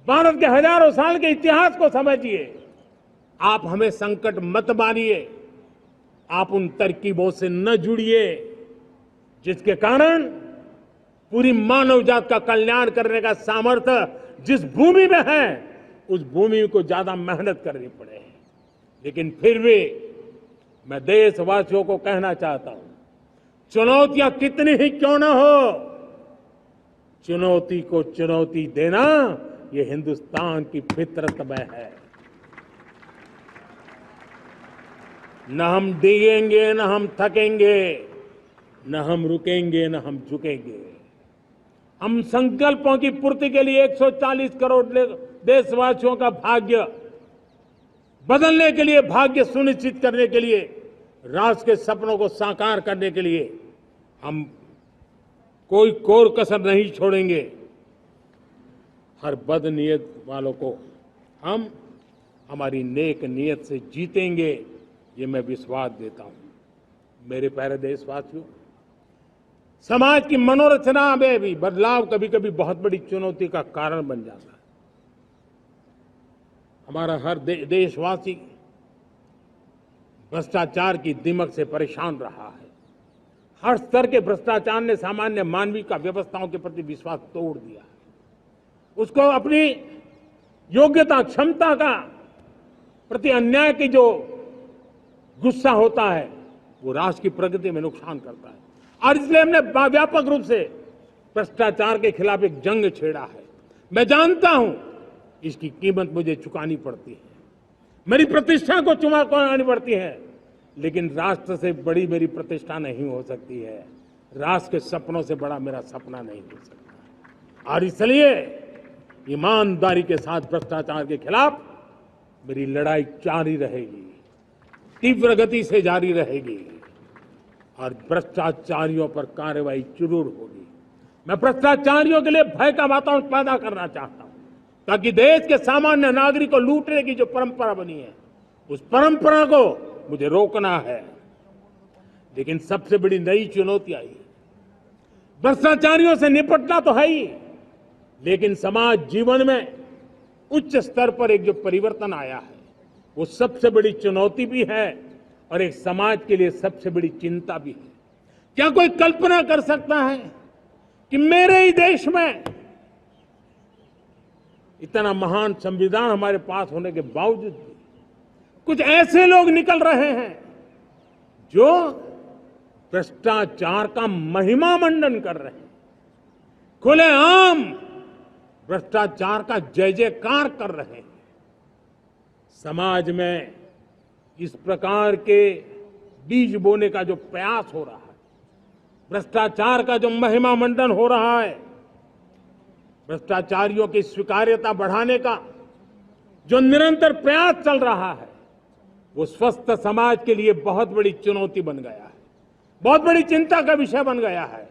भारत के हजारों साल के इतिहास को समझिए। आप हमें संकट मत मानिए, आप उन तरकीबों से न जुड़िए जिसके कारण पूरी मानव जात का कल्याण करने का सामर्थ्य जिस भूमि में है, उस भूमि को ज्यादा मेहनत करनी पड़े। लेकिन फिर भी मैं देशवासियों को कहना चाहता हूं, चुनौतियां कितनी ही क्यों न हो, चुनौती को चुनौती देना ये हिंदुस्तान की फितरत में है। न हम डिगेंगे, न हम थकेंगे, न हम रुकेंगे, न हम झुकेंगे। हम संकल्पों की पूर्ति के लिए 140 करोड़ देशवासियों का भाग्य बदलने के लिए, भाग्य सुनिश्चित करने के लिए, राष्ट्र के सपनों को साकार करने के लिए हम कोई कोर कसर नहीं छोड़ेंगे। हर बदनीयत वालों को हम हमारी नेक नीयत से जीतेंगे, ये मैं विश्वास देता हूं। मेरे प्यारे देशवासियों, समाज की मनोरचना में भी बदलाव कभी कभी बहुत बड़ी चुनौती का कारण बन जाता है। हमारा हर देशवासी भ्रष्टाचार की दिमक से परेशान रहा है। हर स्तर के भ्रष्टाचार ने सामान्य मानवीय का व्यवस्थाओं के प्रति विश्वास तोड़ दिया है। उसको अपनी योग्यता, क्षमता का प्रति अन्याय की जो गुस्सा होता है, वो राष्ट्र की प्रगति में नुकसान करता है। और इसलिए हमने व्यापक रूप से भ्रष्टाचार के खिलाफ एक जंग छेड़ा है। मैं जानता हूं इसकी कीमत मुझे चुकानी पड़ती है, मेरी प्रतिष्ठा को चुकानी पड़ती है, लेकिन राष्ट्र से बड़ी मेरी प्रतिष्ठा नहीं हो सकती है। राष्ट्र के सपनों से बड़ा मेरा सपना नहीं हो सकता। और इसलिए ईमानदारी के साथ भ्रष्टाचार के खिलाफ मेरी लड़ाई जारी रहेगी, तीव्र गति से जारी रहेगी और भ्रष्टाचारियों पर कार्रवाई जरूर होगी। मैं भ्रष्टाचारियों के लिए भय का वातावरण पैदा करना चाहता हूं, ताकि देश के सामान्य नागरिक को लूटने की जो परंपरा बनी है, उस परंपरा को मुझे रोकना है। लेकिन सबसे बड़ी नई चुनौती आई है। भ्रष्टाचारियों से निपटना तो है ही, लेकिन समाज जीवन में उच्च स्तर पर एक जो परिवर्तन आया है, वो सबसे बड़ी चुनौती भी है और एक समाज के लिए सबसे बड़ी चिंता भी है। क्या कोई कल्पना कर सकता है कि मेरे ही देश में इतना महान संविधान हमारे पास होने के बावजूद भी कुछ ऐसे लोग निकल रहे हैं जो भ्रष्टाचार का महिमा मंडन कर रहे हैं, खुलेआम भ्रष्टाचार का जय जयकार कर रहे हैं। समाज में इस प्रकार के बीज बोने का जो प्रयास हो रहा है, भ्रष्टाचार का जो महिमा मंडन हो रहा है, भ्रष्टाचारियों की स्वीकार्यता बढ़ाने का जो निरंतर प्रयास चल रहा है, वो स्वस्थ समाज के लिए बहुत बड़ी चुनौती बन गया है, बहुत बड़ी चिंता का विषय बन गया है।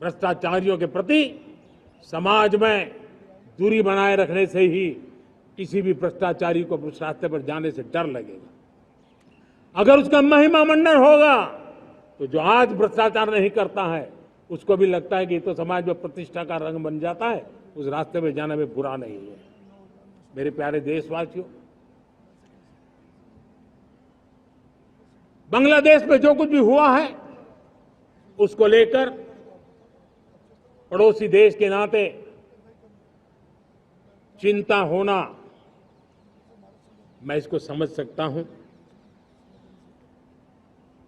भ्रष्टाचारियों के प्रति समाज में दूरी बनाए रखने से ही किसी भी भ्रष्टाचारी को उस रास्ते पर जाने से डर लगेगा। अगर उसका महिमा मंडन होगा तो जो आज भ्रष्टाचार नहीं करता है उसको भी लगता है कि तो समाज में प्रतिष्ठा का रंग बन जाता है, उस रास्ते में जाना में बुरा नहीं है। मेरे प्यारे देशवासियों, बांग्लादेश में जो कुछ भी हुआ है उसको लेकर पड़ोसी देश के नाते चिंता होना, मैं इसको समझ सकता हूं।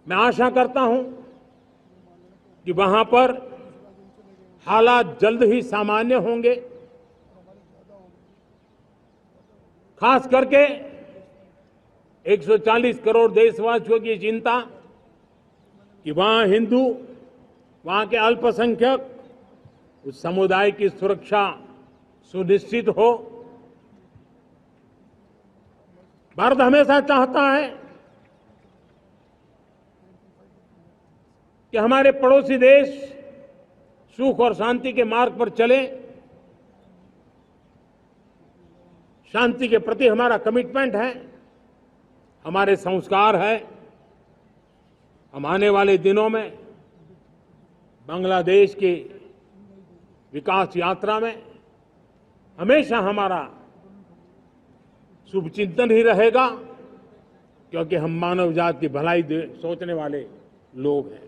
मैं आशा करता हूं कि वहां पर हालात जल्द ही सामान्य होंगे। खास करके 140 करोड़ देशवासियों की चिंता कि वहां हिंदू, वहां के अल्पसंख्यक, उस समुदाय की सुरक्षा सुनिश्चित हो। भारत हमेशा चाहता है कि हमारे पड़ोसी देश सुख और शांति के मार्ग पर चले। शांति के प्रति हमारा कमिटमेंट है, हमारे संस्कार है। हम आने वाले दिनों में बांग्लादेश की विकास यात्रा में हमेशा हमारा शुभचिंतन ही रहेगा, क्योंकि हम मानव जाति की भलाई सोचने वाले लोग हैं।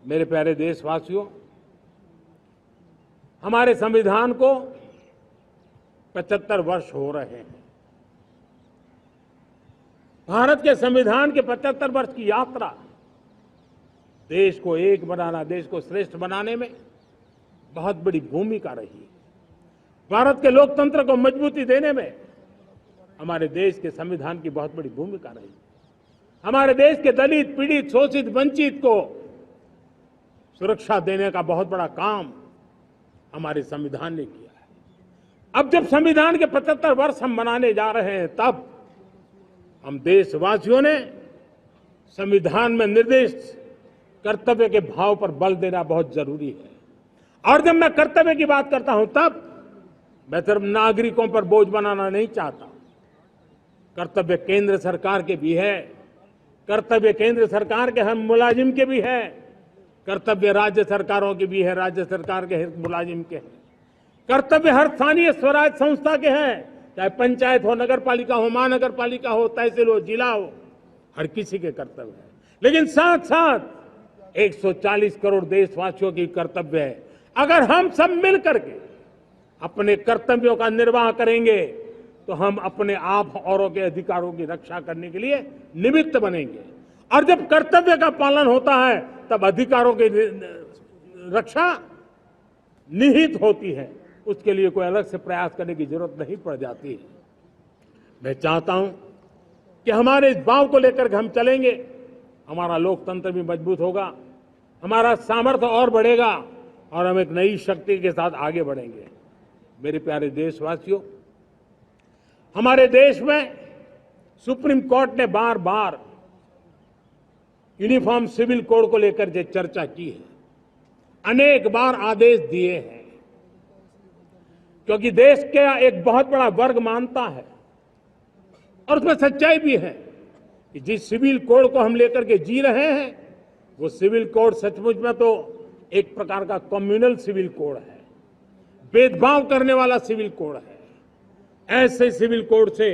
मेरे प्यारे देशवासियों, हमारे संविधान को 75 वर्ष हो रहे हैं। भारत के संविधान के 75 वर्ष की यात्रा देश को एक बनाना, देश को श्रेष्ठ बनाने में बहुत बड़ी भूमिका रही। भारत के लोकतंत्र को मजबूती देने में हमारे देश के संविधान की बहुत बड़ी भूमिका रही। हमारे देश के दलित, पीड़ित, शोषित, वंचित को सुरक्षा देने का बहुत बड़ा काम हमारे संविधान ने किया है। अब जब संविधान के 75 वर्ष हम मनाने जा रहे हैं, तब हम देशवासियों ने संविधान में निर्दिष्ट कर्तव्य के भाव पर बल देना बहुत जरूरी है। और जब मैं कर्तव्य की बात करता हूं, तब मैं सिर्फ नागरिकों पर बोझ बनाना नहीं चाहता। कर्तव्य केंद्र सरकार के भी है, कर्तव्य केंद्र सरकार के हर मुलाजिम के भी है, कर्तव्य राज्य सरकारों के भी है, राज्य सरकार के मुलाजिम के हैं, कर्तव्य हर स्थानीय स्वराज संस्था के हैं, चाहे पंचायत हो, नगर पालिका हो, महानगर पालिका हो, तहसील हो, जिला हो, हर किसी के कर्तव्य है। लेकिन साथ साथ 140 करोड़ देशवासियों की कर्तव्य है। अगर हम सब मिल करके अपने कर्तव्यों का निर्वाह करेंगे तो हम अपने आप औरों के अधिकारों की रक्षा करने के लिए निमित्त बनेंगे। और जब कर्तव्य का पालन होता है तब अधिकारों की रक्षा निहित होती है, उसके लिए कोई अलग से प्रयास करने की जरूरत नहीं पड़ जाती है। मैं चाहता हूं कि हमारे इस भाव को लेकर के हम चलेंगे, हमारा लोकतंत्र भी मजबूत होगा, हमारा सामर्थ्य और बढ़ेगा और हम एक नई शक्ति के साथ आगे बढ़ेंगे। मेरे प्यारे देशवासियों, हमारे देश में सुप्रीम कोर्ट ने बार बार यूनिफॉर्म सिविल कोड को लेकर जो चर्चा की है, अनेक बार आदेश दिए हैं, क्योंकि देश का एक बहुत बड़ा वर्ग मानता है और उसमें सच्चाई भी है कि जिस सिविल कोड को हम लेकर के जी रहे हैं, वो सिविल कोड सचमुच में तो एक प्रकार का कम्युनल सिविल कोड है, भेदभाव करने वाला सिविल कोड है। ऐसे सिविल कोड से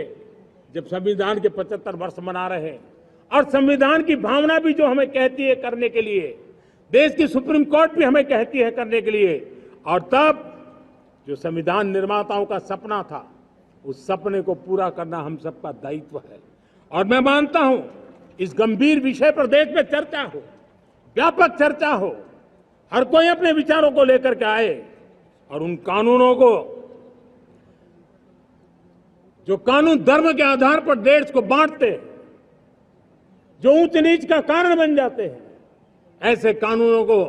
जब संविधान के 75 वर्ष मना रहे हैं और संविधान की भावना भी जो हमें कहती है करने के लिए, देश की सुप्रीम कोर्ट भी हमें कहती है करने के लिए, और तब जो संविधान निर्माताओं का सपना था, उस सपने को पूरा करना हम सबका दायित्व है। और मैं मानता हूं इस गंभीर विषय पर देश में चर्चा हो, व्यापक चर्चा हो, हर कोई अपने विचारों को लेकर के आए और उन कानूनों को, जो कानून धर्म के आधार पर देश को बांटते, जो ऊंच नीच का कारण बन जाते हैं, ऐसे कानूनों को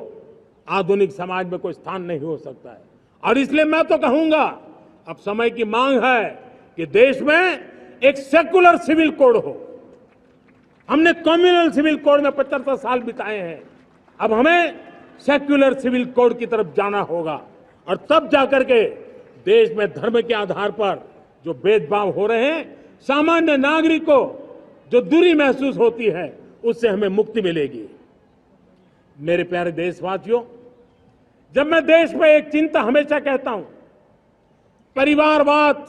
आधुनिक समाज में कोई स्थान नहीं हो सकता है। और इसलिए मैं तो कहूंगा, अब समय की मांग है कि देश में एक सेकुलर सिविल कोड हो। हमने कम्युनल सिविल कोड में 75 साल बिताए हैं, अब हमें सेक्युलर सिविल कोड की तरफ जाना होगा और तब जाकर के देश में धर्म के आधार पर जो भेदभाव हो रहे हैं, सामान्य नागरिक को जो दूरी महसूस होती है, उससे हमें मुक्ति मिलेगी। मेरे प्यारे देशवासियों, जब मैं देश में एक चिंता हमेशा कहता हूं, परिवारवाद,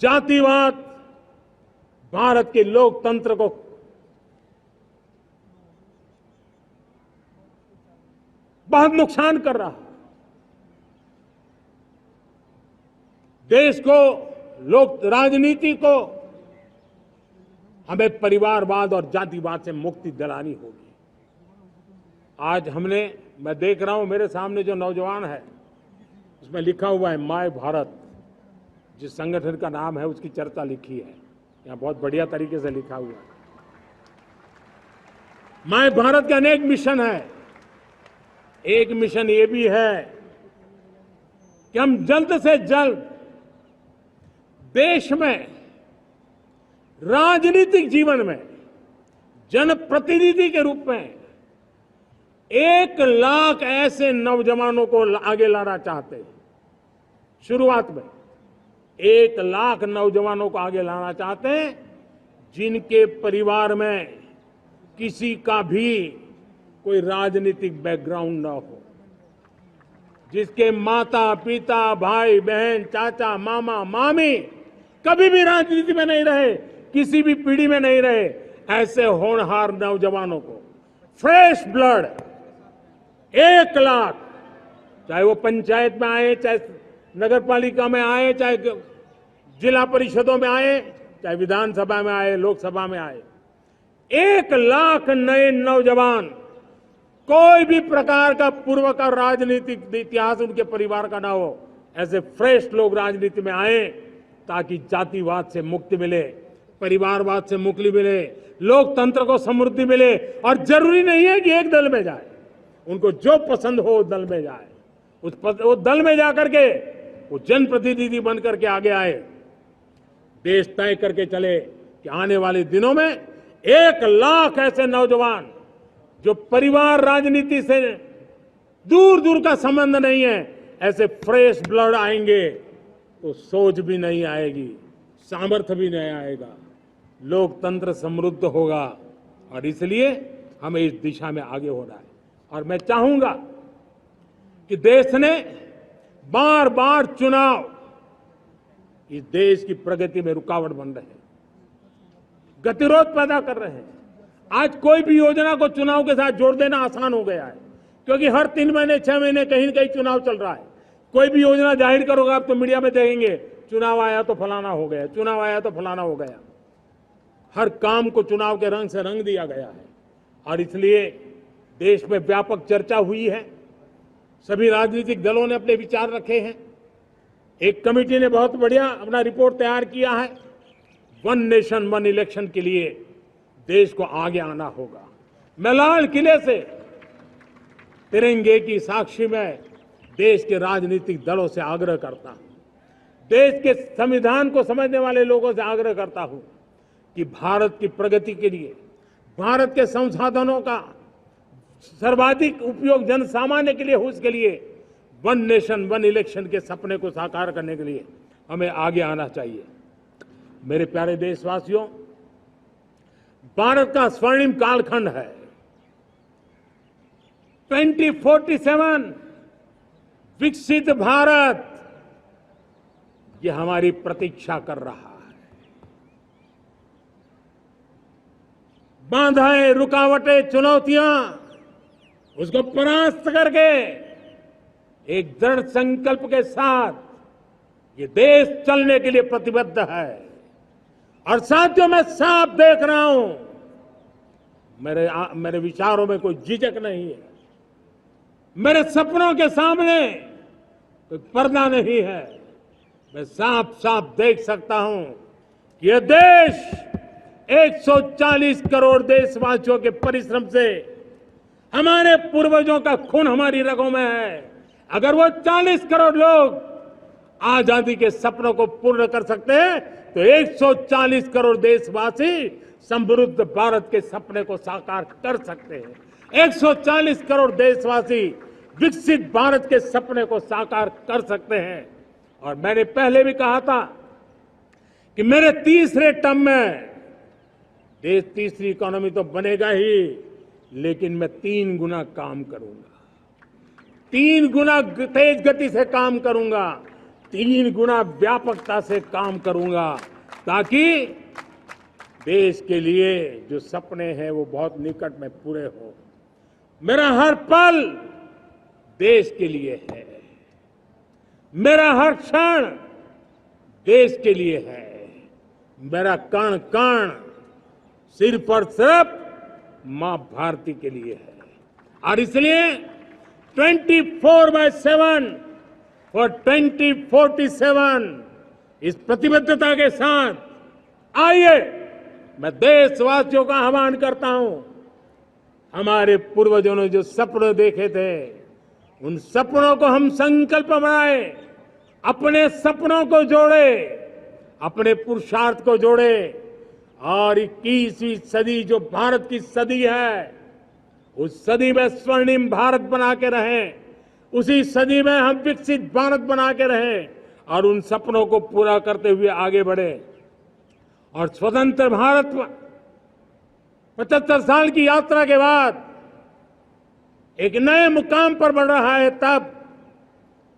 जातिवाद भारत के लोकतंत्र को बहुत नुकसान कर रहा है। देश को, लोक राजनीति को हमें परिवारवाद और जातिवाद से मुक्ति दिलानी होगी। आज मैं देख रहा हूं मेरे सामने जो नौजवान है, उसमें लिखा हुआ है माय भारत, जिस संगठन का नाम है उसकी चर्चा लिखी है, यहां बहुत बढ़िया तरीके से लिखा हुआ है। माय भारत के अनेक मिशन है। एक मिशन ये भी है कि हम जल्द से जल्द देश में राजनीतिक जीवन में जनप्रतिनिधि के रूप में 1 लाख ऐसे नौजवानों को आगे लाना चाहते हैं। शुरुआत में 1 लाख नौजवानों को आगे लाना चाहते हैं, जिनके परिवार में किसी का भी कोई राजनीतिक बैकग्राउंड ना हो, जिसके माता पिता, भाई बहन, चाचा, मामा, मामी कभी भी राजनीति में नहीं रहे, किसी भी पीढ़ी में नहीं रहे, ऐसे होनहार नौजवानों को फ्रेश ब्लड 1 लाख, चाहे वो पंचायत में आए, चाहे नगर पालिका में आए, चाहे जिला परिषदों में आए, चाहे विधानसभा में आए, लोकसभा में आए, 1 लाख नए नौजवान, कोई भी प्रकार का पूर्व का राजनीतिक इतिहास उनके परिवार का ना हो, ऐसे फ्रेश लोग राजनीति में आए ताकि जातिवाद से मुक्ति मिले, परिवारवाद से मुक्ति मिले, लोकतंत्र को समृद्धि मिले। और जरूरी नहीं है कि एक दल में जाए, उनको जो पसंद हो उस दल में जाए, उस दल में जाकर के वो जनप्रतिनिधि बनकर के आगे आए। देश तय करके चले कि आने वाले दिनों में 1 लाख ऐसे नौजवान जो परिवार राजनीति से दूर दूर का संबंध नहीं है, ऐसे फ्रेश ब्लड आएंगे तो सोच भी नहीं आएगी, सामर्थ्य भी नहीं आएगा, लोकतंत्र समृद्ध होगा। और इसलिए हमें इस दिशा में आगे होना है। और मैं चाहूंगा कि देश ने बार बार चुनाव इस देश की प्रगति में रुकावट बन रहे हैं, गतिरोध पैदा कर रहे हैं। आज कोई भी योजना को चुनाव के साथ जोड़ देना आसान हो गया है, क्योंकि हर 3 महीने 6 महीने कहीं न कहीं चुनाव चल रहा है। कोई भी योजना जाहिर करोगे आप तो मीडिया में देखेंगे, चुनाव आया तो फलाना हो गया, चुनाव आया तो फलाना हो गया। हर काम को चुनाव के रंग से रंग दिया गया है। और इसलिए देश में व्यापक चर्चा हुई है, सभी राजनीतिक दलों ने अपने विचार रखे हैं। एक कमेटी ने बहुत बढ़िया अपना रिपोर्ट तैयार किया है। 1 नेशन 1 इलेक्शन के लिए देश को आगे आना होगा। मैं लाल किले से तिरंगे की साक्षी में देश के राजनीतिक दलों से आग्रह करता हूं, देश के संविधान को समझने वाले लोगों से आग्रह करता हूं कि भारत की प्रगति के लिए, भारत के संसाधनों का सर्वाधिक उपयोग जन सामान्य के लिए हो, उसके लिए 1 नेशन 1 इलेक्शन के सपने को साकार करने के लिए हमें आगे आना चाहिए। मेरे प्यारे देशवासियों, भारत का स्वर्णिम कालखंड है। 2047 विकसित भारत, ये हमारी प्रतीक्षा कर रहा है। बाधाएं, रुकावटें, चुनौतियां, उसको परास्त करके एक दृढ़ संकल्प के साथ ये देश चलने के लिए प्रतिबद्ध है। और साथियों, मैं साफ देख रहा हूं, मेरे विचारों में कोई झिझक नहीं है। मेरे सपनों के सामने कोई पर्दा नहीं है। मैं साफ साफ देख सकता हूं कि यह देश 140 करोड़ देशवासियों के परिश्रम से, हमारे पूर्वजों का खून हमारी रगों में है। अगर वो 40 करोड़ लोग आजादी के सपनों को पूर्ण कर सकते हैं तो 140 करोड़ देशवासी समृद्ध भारत के सपने को साकार कर सकते हैं। 140 करोड़ देशवासी विकसित भारत के सपने को साकार कर सकते हैं। और मैंने पहले भी कहा था कि मेरे तीसरे टर्म में देश तीसरी इकोनॉमी तो बनेगा ही, लेकिन मैं 3 गुना काम करूंगा, 3 गुना तेज गति से काम करूंगा, 3 गुना व्यापकता से काम करूंगा, ताकि देश के लिए जो सपने हैं वो बहुत निकट में पूरे हो। मेरा हर पल देश के लिए है, मेरा हर क्षण देश के लिए है, मेरा कण कण सिर्फ और सिर्फ मां भारती के लिए है। और इसलिए 24/7 और 2047 इस प्रतिबद्धता के साथ आइए, मैं देशवासियों का आह्वान करता हूं। हमारे पूर्वजों ने जो सपने देखे थे, उन सपनों को हम संकल्प बनाए, अपने सपनों को जोड़े, अपने पुरुषार्थ को जोड़े, और 21वीं सदी जो भारत की सदी है, उस सदी में स्वर्णिम भारत बना के रहें, उसी सदी में हम विकसित भारत बना के रहें और उन सपनों को पूरा करते हुए आगे बढ़े। और स्वतंत्र भारत 75 साल की यात्रा के बाद एक नए मुकाम पर बढ़ रहा है, तब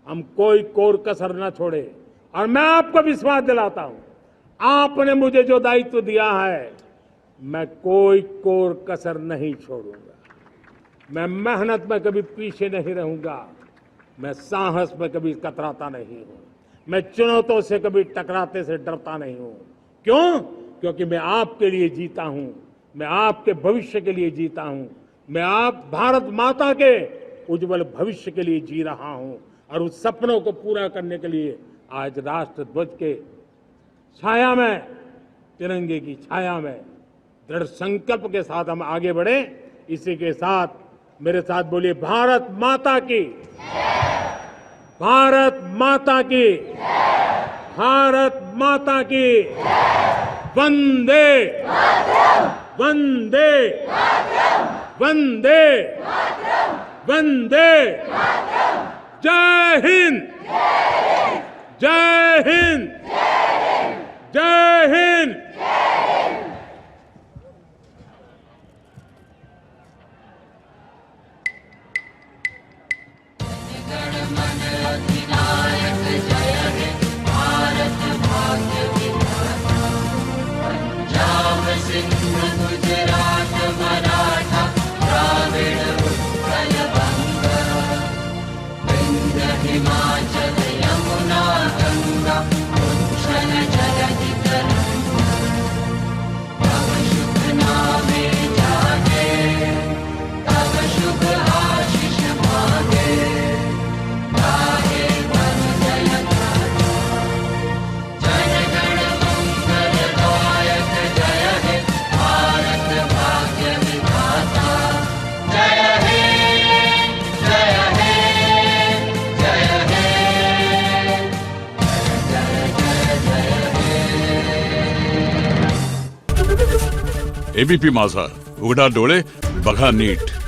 हम कोई कोर कसर न छोड़े। और मैं आपको विश्वास दिलाता हूं, आपने मुझे जो दायित्व दिया है, मैं कोई कोर कसर नहीं छोड़ूंगा। मैं मेहनत में कभी पीछे नहीं रहूंगा, मैं साहस में कभी कतराता नहीं हूं, मैं चुनौतियों से कभी टकराते से डरता नहीं हूं। क्यों? क्योंकि मैं आपके लिए जीता हूं, मैं आपके भविष्य के लिए जीता हूं, मैं आप भारत माता के उज्जवल भविष्य के लिए जी रहा हूं। और उस सपनों को पूरा करने के लिए आज राष्ट्र ध्वज के छाया में, तिरंगे की छाया में दृढ़ संकल्प के साथ हम आगे बढ़े। इसी के साथ मेरे साथ बोलिए, भारत माता की, भारत माता की, भारत माता की, वंदे वंदे वंदे वंदे। जय हिंद, जय हिंद, जय हिंद।
एबीपी माझा, उघडा डोळे बघा नीट।